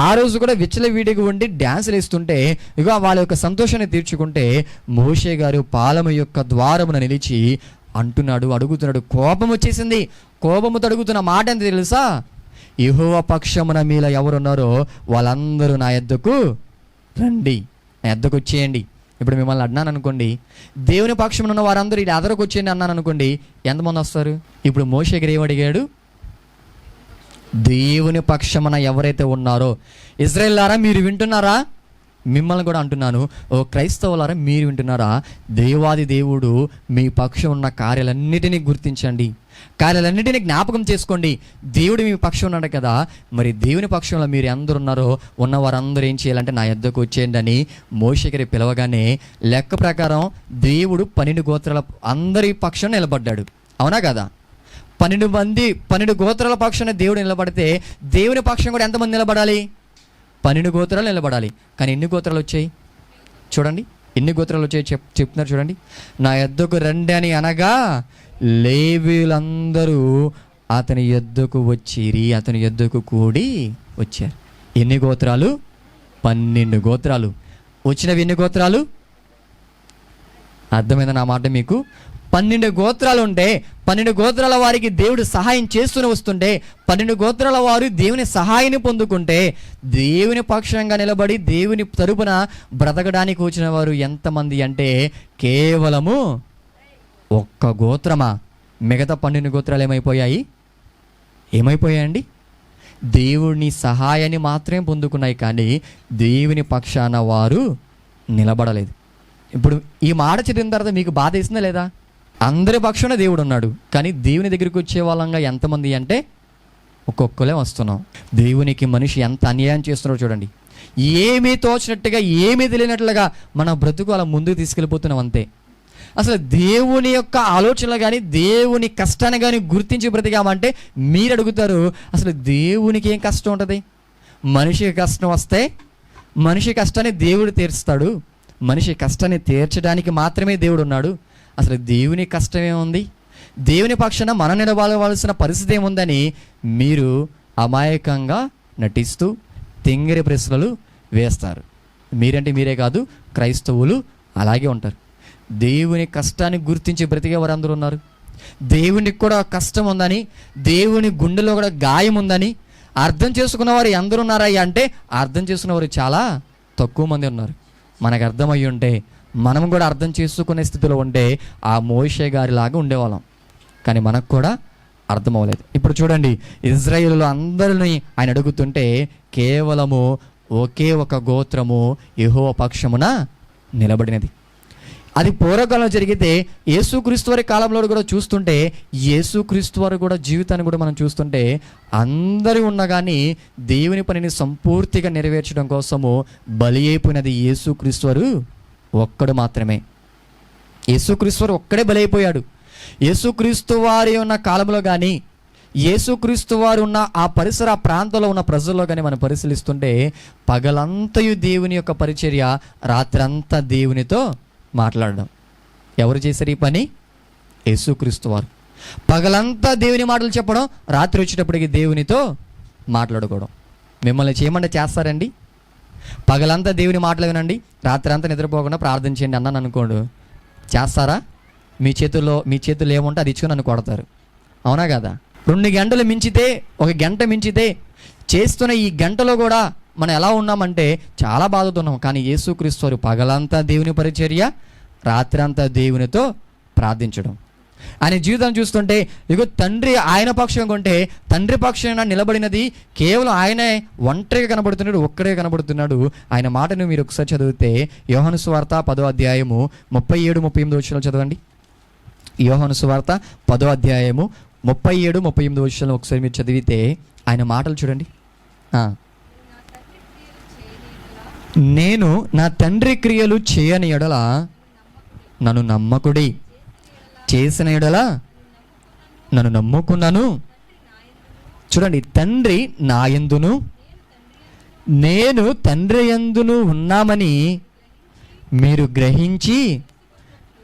ఆ రోజు కూడా విచ్చలవిడిగా ఉండి డ్యాన్సులు వేస్తుంటే ఇక వాళ్ళ యొక్క సంతోషాన్ని తీర్చుకుంటే మోషే గారు పాలెము యొక్క ద్వారమున నిలిచి అడుగుతున్నాడు. కోపం వచ్చేసింది. కోపముతో అడుగుతున్న మాట ఎంత తెలుసా? యెహోవా పక్షమున మీలో ఎవరున్నారో వాళ్ళందరూ నా యొద్దకు రండి, నా యొద్దకు వచ్చేయండి. ఇప్పుడు మిమ్మల్ని అన్నాను అనుకోండి, దేవుని పక్షమున ఉన్న వారందరూ ఇది ఎదరకు వచ్చేయండి అన్నాను అనుకోండి, ఎంతమంది వస్తారు? ఇప్పుడు మోషే గారు ఏమడిగాడు? దేవుని పక్షమున ఎవరైతే ఉన్నారో, ఇశ్రాయేలులారా మీరు వింటున్నారా? మిమ్మల్ని కూడా అంటున్నాను, ఓ క్రైస్తవులారా మీరు వింటున్నారా? దేవాది దేవుడు మీ పక్షం ఉన్న కార్యాలన్నిటినీ గుర్తించండి, కార్యాలన్నిటినీ జ్ఞాపకం చేసుకోండి. దేవుడు మీ పక్షం ఉన్నాడు కదా, మరి దేవుని పక్షంలో మీరు ఎందరు ఉన్నారో ఉన్న వారందరూ ఏం చేయాలంటే నా యొద్దకు వచ్చేయండి అని మోషే గారి పిలవగానే లెక్క ప్రకారం దేవుడు 12 గోత్రాల అందరి పక్షం నిలబడ్డాడు. అవునా కదా? 12 గోత్రాల పక్షాన దేవుడు నిలబడితే దేవుని పక్షం కూడా ఎంతమంది నిలబడాలి? 12 గోత్రాలు నిలబడాలి. కానీ ఎన్ని గోత్రాలు వచ్చాయి చూడండి, ఎన్ని గోత్రాలు వచ్చాయి చెప్తున్నారు చూడండి. నా యొద్దకు రండి అని అనగా లేవీయులందరూ అతని యొద్దకు వచ్చిరి, అతని యొద్దకు కూడి వచ్చారు. ఎన్ని గోత్రాలు? 12 గోత్రాలు. వచ్చినవి ఎన్ని గోత్రాలు? అర్థమైందా నా మాట మీకు? 12 గోత్రాలు ఉంటే 12 గోత్రాల వారికి దేవుడు సహాయం చేస్తూనే వస్తుంటే 12 గోత్రాల వారు దేవుని సహాయాన్ని పొందుకుంటే దేవుని పక్షంగా నిలబడి దేవుని తరపున బ్రతకడానికి వచ్చిన వారు ఎంతమంది అంటే కేవలము ఒక్క గోత్రమా? మిగతా 12 గోత్రాలు ఏమైపోయాయండి? దేవుని సహాయాన్ని మాత్రమే పొందుకున్నాయి, కానీ దేవుని పక్షాన వారు నిలబడలేదు. ఇప్పుడు ఈ మాట చదివిన తర్వాత మీకు బాధ వేసిందా లేదా? అందరి పక్షాన దేవుడు ఉన్నాడు, కానీ దేవుని దగ్గరికి వచ్చే వాళ్ళంగా ఎంతమంది అంటే ఒక్కొక్కలే వస్తున్నాం. దేవునికి మనిషి ఎంత అన్యాయం చేస్తున్నారో చూడండి. ఏమీ తోచినట్టుగా, ఏమీ తెలియనట్లుగా మన బ్రతుకు అలా ముందుకు తీసుకెళ్ళిపోతున్నాం అంతే. అసలు దేవుని యొక్క ఆలోచనలు కానీ దేవుని కష్టాన్ని కానీ గుర్తించి బ్రతికామంటే మీరు అడుగుతారు, అసలు దేవునికి ఏం కష్టం ఉంటుంది? మనిషికి కష్టం వస్తే మనిషి కష్టాన్ని దేవుడు తీరుస్తాడు. మనిషి కష్టాన్ని తీర్చడానికి మాత్రమే దేవుడు ఉన్నాడు. అసలు దేవుని కష్టం ఏముంది? దేవుని పక్షాన మనం నిలబడవలసిన పరిస్థితి ఏముందని మీరు అమాయకంగా నటిస్తూ తింగరి ప్రశ్నలు వేస్తారు. మీరంటే మీరే కాదు, క్రైస్తవులు అలాగే ఉంటారు. దేవుని కష్టాన్ని గుర్తించి బ్రతికే వారు అందరూ ఉన్నారు. దేవునికి కూడా కష్టం ఉందని, దేవుని గుండెలో కూడా గాయం ఉందని అర్థం చేసుకున్నవారు ఎందరు ఉన్నారయ్యా అంటే అర్థం చేసుకున్నవారు చాలా తక్కువ మంది ఉన్నారు. మనకు అర్థమయ్యి ఉంటే మనం కూడా అర్థం చేసుకునే స్థితిలో ఉంటే ఆ మోషే గారిలాగా ఉండేవాళ్ళం, కానీ మనకు కూడా అర్థం అవ్వలేదు. ఇప్పుడు చూడండి, ఇశ్రాయేలులో అందరినీ ఆయన అడుగుతుంటే కేవలము ఒకే ఒక గోత్రము యెహోవా పక్షమున నిలబడినది. అది పూర్వకాలంలో జరిగితే యేసుక్రీస్తు వారి కాలంలో కూడా చూస్తుంటే, యేసుక్రీస్తు వారి కూడా జీవితాన్ని కూడా మనం చూస్తుంటే అందరూ ఉన్నా కానీ దేవుని పనిని సంపూర్తిగా నెరవేర్చడం కోసము బలి అయిపోయినది యేసుక్రీస్తు వారు ఒక్కడు మాత్రమే. యేసుక్రీస్తు వారు ఒక్కడే బలి అయిపోయాడు. యేసుక్రీస్తు వారి ఉన్న కాలంలో కానీ, యేసుక్రీస్తు వారు ఉన్న ఆ పరిసర ప్రాంతంలో ఉన్న ప్రజల్లో కానీ మనం పరిశీలిస్తుంటే పగలంతయు దేవుని యొక్క పరిచర్య, రాత్రంతా దేవునితో మాట్లాడడం. ఎవరు చేశారు ఈ పని? యేసుక్రీస్తు వారు. పగలంతా దేవుని మాటలు చెప్పడం, రాత్రి వచ్చేటప్పటికి దేవునితో మాట్లాడుకోవడం. మిమ్మల్ని చేయమంటే చేస్తారండి? పగలంతా దేవుని మాటలు వినండి, రాత్రి అంతా నిద్రపోకుండా ప్రార్థన చేయండి అన్నాను అనుకోండు, చేస్తారా? మీ చేతుల్లో ఏముంటే అది ఇచ్చుకొని నన్ను కొడతారు. అవునా కదా? 2 గంటలు మించితే, 1 గంట మించితే చేస్తున్న ఈ గంటలో కూడా మనం ఎలా ఉన్నామంటే చాలా బాధతున్నాం. కానీ యేసుక్రీస్తు వారు పగలంతా దేవుని పరిచర్య, రాత్రి అంతా దేవునితో ప్రార్థించడం. ఆయన జీవితాన్ని చూస్తుంటే ఇగో తండ్రి ఆయన పక్షంగా ఉంటే తండ్రి పక్షంగా నిలబడినది కేవలం ఆయనే ఒంటరిగా కనబడుతున్నాడు, ఒక్కడే కనబడుతున్నాడు. ఆయన మాటను మీరు ఒకసారి చదివితే యోహాను సువార్త 10వ అధ్యాయము 37-38 వచనాలు చదవండి. యోహాను సువార్త 10వ అధ్యాయము 37-38 వచనాలు ఒకసారి మీరు చదివితే ఆయన మాటలు చూడండి. నేను నా తండ్రి క్రియలు చేయని ఎడల నన్ను నమ్మకుడి, చేసిన ఎడల నన్ను నమ్ముకున్నాను. చూడండి, తండ్రి నా యందును నేను తండ్రి యందును ఉన్నామని మీరు గ్రహించి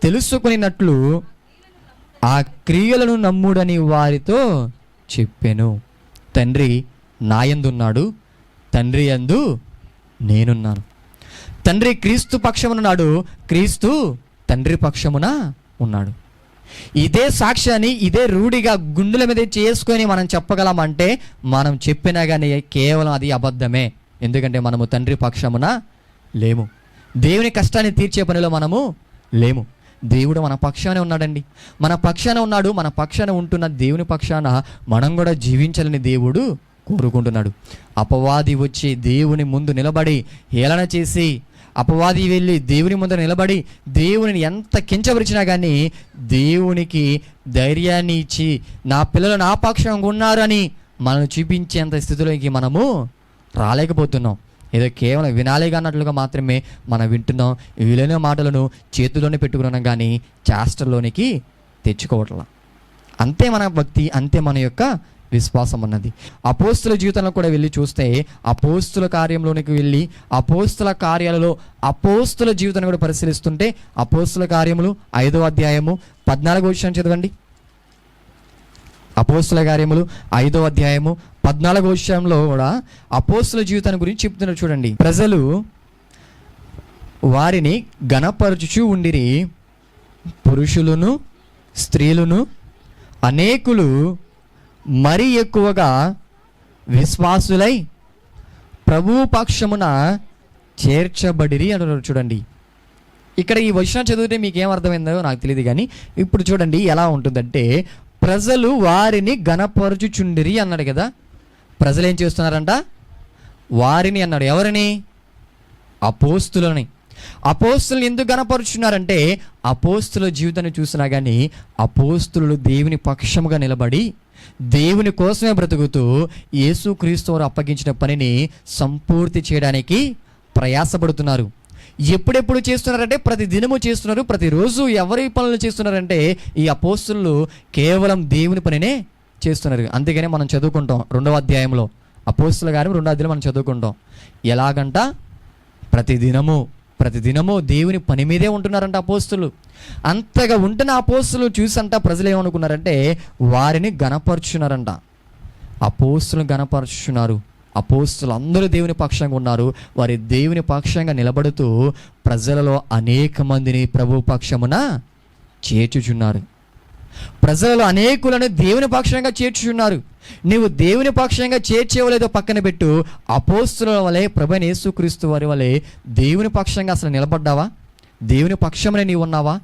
తెలుసుకునినట్లు ఆ క్రియలను నమ్ముడని వారితో చెప్పాను. తండ్రి నా యందున్నాడు, తండ్రి యందు నేనున్నాను. తండ్రి క్రీస్తు పక్షమునున్నాడు, క్రీస్తు తండ్రి పక్షమున ఉన్నాడు. ఇదే సాక్ష్యాన్ని ఇదే రూఢిగా గుండెల మీద చేసుకొని మనం చెప్పగలమంటే మనం చెప్పినా కానీ కేవలం అది అబద్ధమే. ఎందుకంటే మనము తండ్రి పక్షమున లేము, దేవుని కష్టాన్ని తీర్చే పనిలో మనము లేము. దేవుడు మన పక్షానే ఉన్నాడండి, మన పక్షాన ఉన్నాడు. మన పక్షాన ఉంటున్న దేవుని పక్షాన మనం కూడా జీవించాలని దేవుడు కోరుకుంటున్నాడు. అపవాది వచ్చి దేవుని ముందు నిలబడి హేళన చేసి, అపవాది వెళ్ళి దేవుని ముందు నిలబడి దేవుని ఎంత కించపరిచినా కానీ దేవునికి ధైర్యాన్ని ఇచ్చి నా పిల్లలు నా పక్షంగా ఉన్నారు అని మనల్ని చూపించేంత స్థితిలోకి మనము రాలేకపోతున్నాం. ఏదో కేవలం వినాలిగా అన్నట్లుగా మాత్రమే మనం వింటున్నాం. వీలైన మాటలను చేతిలోనే పెట్టుకున్నాం కానీ చేష్టల్లోనికి తెచ్చుకోవట్లా. అంతే మన భక్తి, అంతే మన యొక్క విశ్వాసం అన్నది. అపోస్తుల జీవితంలో కూడా వెళ్ళి చూస్తే, అపోస్తుల కార్యంలోనికి వెళ్ళి అపోస్తుల కార్యాలలో అపోస్తుల జీవితాన్ని కూడా పరిశీలిస్తుంటే, అపోస్తుల కార్యములు 5వ అధ్యాయము 14వ వచనం చదవండి. అపోస్తుల కార్యములు 5వ అధ్యాయము 14వ వచనంలో కూడా అపోస్తుల జీవితాన్ని గురించి చెప్తున్నారు. చూడండి, ప్రజలు వారిని ఘనపరచుచూ ఉండిరి, పురుషులను స్త్రీలను అనేకులు మరి ఎక్కువగా విశ్వాసులై ప్రభువు పక్షమున చేర్చబడిరి అంటున్నారు. చూడండి, ఇక్కడ ఈ వచనం చదివితే మీకు ఏమర్థమైందో నాకు తెలియదు కానీ ఇప్పుడు చూడండి ఎలా ఉంటుందంటే, ప్రజలు వారిని ఘనపరచుచుండిరి అన్నాడు కదా. ప్రజలు ఏం చేస్తున్నారంట? వారిని అన్నాడు. ఎవరిని? అపోస్తులని. అపోస్తులు ఎందుకు ఘనపరుచున్నారంటే, అపోస్తుల జీవితాన్ని చూసినా కానీ అపోస్తులు దేవుని పక్షముగా నిలబడి దేవుని కోసమే బ్రతుకుతూ యేసుక్రీస్తు వారు అప్పగించిన పనిని సంపూర్తి చేయడానికి ప్రయాసపడుతున్నారు. ఎప్పుడెప్పుడు చేస్తున్నారంటే ప్రతి దినము చేస్తున్నారు. ప్రతిరోజు ఎవరి పనులు చేస్తున్నారంటే ఈ అపోస్తులు కేవలం దేవుని పనినే చేస్తున్నారు. అందుకనే మనం చదువుకుంటాం 2వ అధ్యాయంలో, అపోస్తుల కార్యం 2వ అధ్యాయం మనం చదువుకుంటాం. ఎలాగంట? ప్రతిదినము దేవుని పని మీదే ఉంటున్నారంట అపోస్తులు. అంతగా ఉంటున్న అపోస్తులు చూసంట ప్రజలు ఏమనుకున్నారంటే వారిని ఘనపరుచున్నారంట. అపోస్తులను ఘనపరుచున్నారు. అపోస్తులు అందరూ దేవుని పక్షంగా ఉన్నారు. వారి దేవుని పక్షంగా నిలబడుతూ ప్రజలలో అనేక మందిని ప్రభు పక్షమున చేర్చుచున్నారు. ప్రజలలో అనేకులను దేవుని పక్షంగా చేర్చుచున్నారు. నీవు దేవుని పక్షంగా చేర్చేవలేదో పక్కన పెట్టు, అపోస్తుల వలె ప్రభువైన యేసుక్రీస్తు వారి వలె దేవుని పక్షంగా అసలు నిలబడ్డావా? దేవుని పక్షమనే నీవు ఉన్నావా?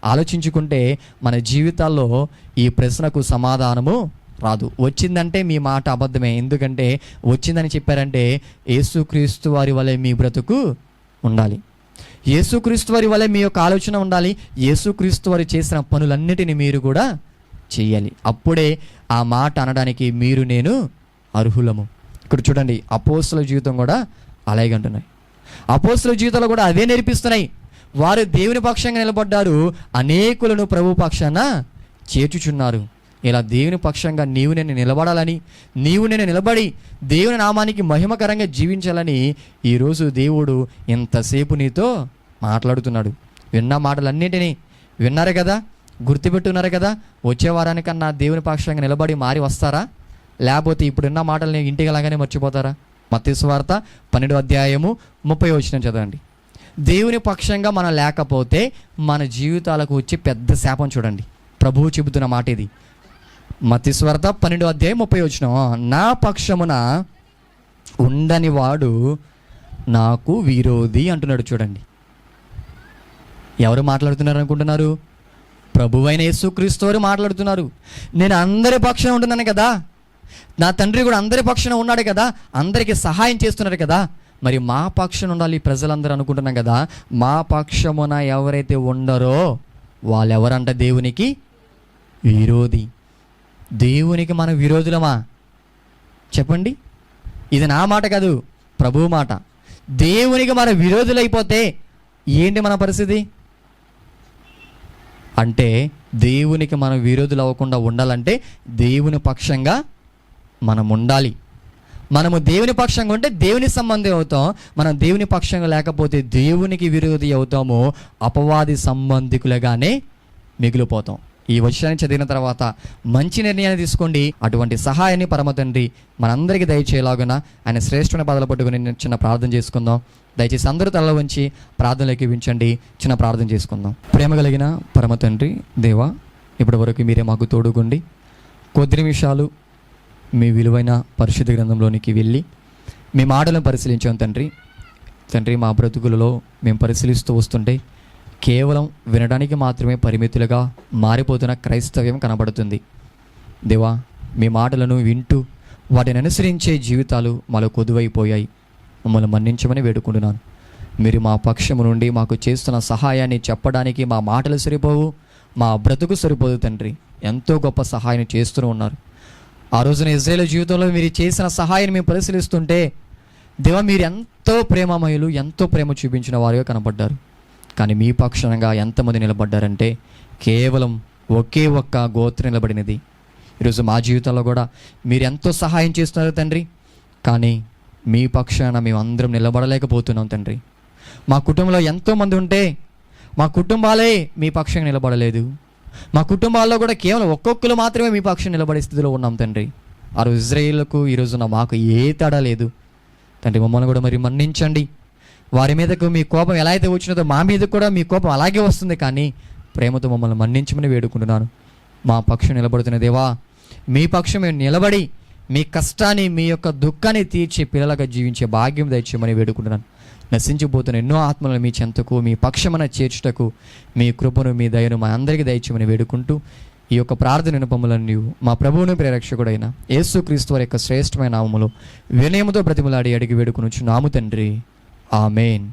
ఆలోచించుకుంటే మన జీవితాల్లో ఈ ప్రశ్నకు సమాధానము రాదు. వచ్చిందంటే మీ మాట అబద్ధమే. ఎందుకంటే వచ్చిందని చెప్పారంటే యేసుక్రీస్తు వారి వలె మీ బ్రతుకు ఉండాలి, యేసుక్రీస్తు వారి వలె మీ యొక్క ఆలోచన ఉండాలి, యేసుక్రీస్తు వారు చేసిన పనులన్నిటిని మీరు కూడా చేయాలి. అప్పుడే ఆ మాట అనడానికి మీరు నేను అర్హులము. ఇక్కడ చూడండి, అపోస్తుల జీవితం కూడా అలాగే అంటున్నాయి. అపోస్తుల జీవితంలో కూడా అవే నేర్పిస్తున్నాయి. వారు దేవుని పక్షంగా నిలబడ్డారు, అనేకులను ప్రభు పక్షాన చేర్చుచున్నారు. ఇలా దేవుని పక్షంగా నీవు నేను నిలబడాలని, నీవు నేను నిలబడి దేవుని నామానికి మహిమకరంగా జీవించాలని ఈరోజు దేవుడు ఇంతసేపు నీతో మాట్లాడుతున్నాడు. విన్న మాటలన్నింటినీ విన్నారు కదా, గుర్తుపెట్టున్నారు కదా. వచ్చే వారానికన్నా దేవుని పక్షంగా నిలబడి మారి వస్తారా? లేకపోతే ఇప్పుడున్న మాటలని ఇంటికి అలాగానే మర్చిపోతారా? మత్తయి సువార్త 12వ అధ్యాయము 30వ వచనం చదవండి. దేవుని పక్షంగా మనం లేకపోతే మన జీవితాలకు వచ్చే పెద్ద శాపం చూడండి. ప్రభువు చెబుతున్న మాట ఇది. మత్తయి సువార్త 12వ అధ్యాయం 30వ వచనం. నా పక్షమున ఉండని వాడు నాకు విరోధి అంటున్నాడు. చూడండి, ఎవరు మాట్లాడుతున్నారు అనుకుంటున్నారు? ప్రభువైన యేసుక్రీస్తు వారు మాట్లాడుతున్నారు. నేను అందరి పక్షాన ఉంటున్నాను కదా, నా తండ్రి కూడా అందరి పక్షాన ఉన్నాడు కదా, అందరికీ సహాయం చేస్తున్నారు కదా, మరి మా పక్షాన ఉండాలి ప్రజలందరూ అనుకుంటున్నాం కదా. మా పక్షమున ఎవరైతే ఉండరో వాళ్ళెవరంట? దేవునికి విరోధి. దేవునికి మన విరోధులమా? చెప్పండి. ఇది నా మాట కాదు, ప్రభువు మాట. దేవునికి మన విరోధులైపోతే ఏంటి మన పరిస్థితి? అంటే దేవునికి మనం విరోధులు అవ్వకుండా ఉండాలంటే దేవుని పక్షంగా మనం ఉండాలి. మనము దేవుని పక్షంగా ఉంటే దేవుని సంబంధి అవుతాం. మనం దేవుని పక్షంగా లేకపోతే దేవునికి విరోధి అవుతాము, అపవాది సంబంధికులుగానే మిగిలిపోతాం. ఈ విషయాన్ని చదివిన తర్వాత మంచి నిర్ణయాన్ని తీసుకోండి. అటువంటి సహాయాన్ని పరమ తండ్రి మనందరికీ దయచేయలాగున ఆయన శ్రేష్ఠమైన పాదాలు పట్టుకుని చిన్న ప్రార్థన చేసుకుందాం. దయచేసి అందరూ తల వంచి ప్రార్థనలోకి వించండి. చిన్న ప్రార్థన చేసుకుందాం. ప్రేమ కలిగిన పరమ తండ్రి దేవా, ఇప్పటి వరకు మీరే మాకు తోడుగుండి కొద్ది నిమిషాలు మీ విలువైన పరిశుద్ధ గ్రంథంలోనికి వెళ్ళి మీ మాటలను పరిశీలించాం తండ్రి. మా బ్రతుకులలో మేము పరిశీలిస్తూ వస్తుంటే కేవలం వినడానికి మాత్రమే పరిమితులుగా మారిపోతున్న క్రైస్తవ్యం కనబడుతుంది. దేవా, మీ మాటలను వింటూ వాటిని అనుసరించే జీవితాలు మాలో కొదువైపోయాయి. మమ్మల్ని మన్నించమని వేడుకుంటున్నాను. మీరు మా పక్షము నుండి మాకు చేస్తున్న సహాయాన్ని చెప్పడానికి మా మాటలు సరిపోవు, మా బ్రతుకు సరిపోదు తండ్రి. ఎంతో గొప్ప సహాయాన్ని చేస్తూ ఉన్నారు. ఆ రోజున ఇజ్రాయేలు జీవితంలో మీరు చేసిన సహాయాన్ని మేము పరిశీలిస్తుంటే దేవా, మీరు ఎంతో ప్రేమమయులు, ఎంతో ప్రేమ చూపించిన వారుగా కనబడ్డారు. కానీ మీ పక్షంగా ఎంతమంది నిలబడ్డారంటే కేవలం ఒకే ఒక్క గోత్రం నిలబడినది. ఈరోజు మా జీవితంలో కూడా మీరు ఎంతో సహాయం చేస్తున్నారు తండ్రి. కానీ మీ పక్షాన మేము అందరం నిలబడలేకపోతున్నాం తండ్రి. మా కుటుంబంలో ఎంతోమంది ఉంటే మా కుటుంబాలే మీ పక్షంగా నిలబడలేదు. మా కుటుంబాల్లో కూడా కేవలం ఒక్కొక్కరు మాత్రమే మీ పక్షం నిలబడే స్థితిలో ఉన్నాం తండ్రి. ఆ రోజు ఇజ్రాయేలుకు ఈరోజున మాకు ఏ తేడా లేదు తండ్రి. మమ్మల్ని కూడా మరి మన్నించండి. వారి మీదకు మీ కోపం ఎలా అయితే వచ్చినదో మా మీద కూడా మీ కోపం అలాగే వస్తుంది. కానీ ప్రేమతో మమ్మల్ని మన్నించమని వేడుకుంటున్నాను. మా పక్షం నిలబడుతున్న దేవా, మీ పక్షం మేము నిలబడి మీ కష్టాన్ని, మీ యొక్క దుఃఖాన్ని తీర్చి పిల్లలుగా జీవించే భాగ్యం దయచేయమని వేడుకుంటున్నాను. నశించిపోతున్న ఎన్నో ఆత్మలను మీ చెంతకు, మీ పక్షమున చేర్చుటకు మీ కృపను, మీ దయను మా అందరికీ దయచేయమని వేడుకుంటూ ఈ యొక్క ప్రార్థన వినపములను మా ప్రభువును ప్రేరక్షకుడైన యేసుక్రీస్తు వారి యొక్క శ్రేష్టమైన నామములో వినయముతో బ్రతిమలాడి అడిగి వేడుకొనుచున్నాము తండ్రి. ఆమేన్.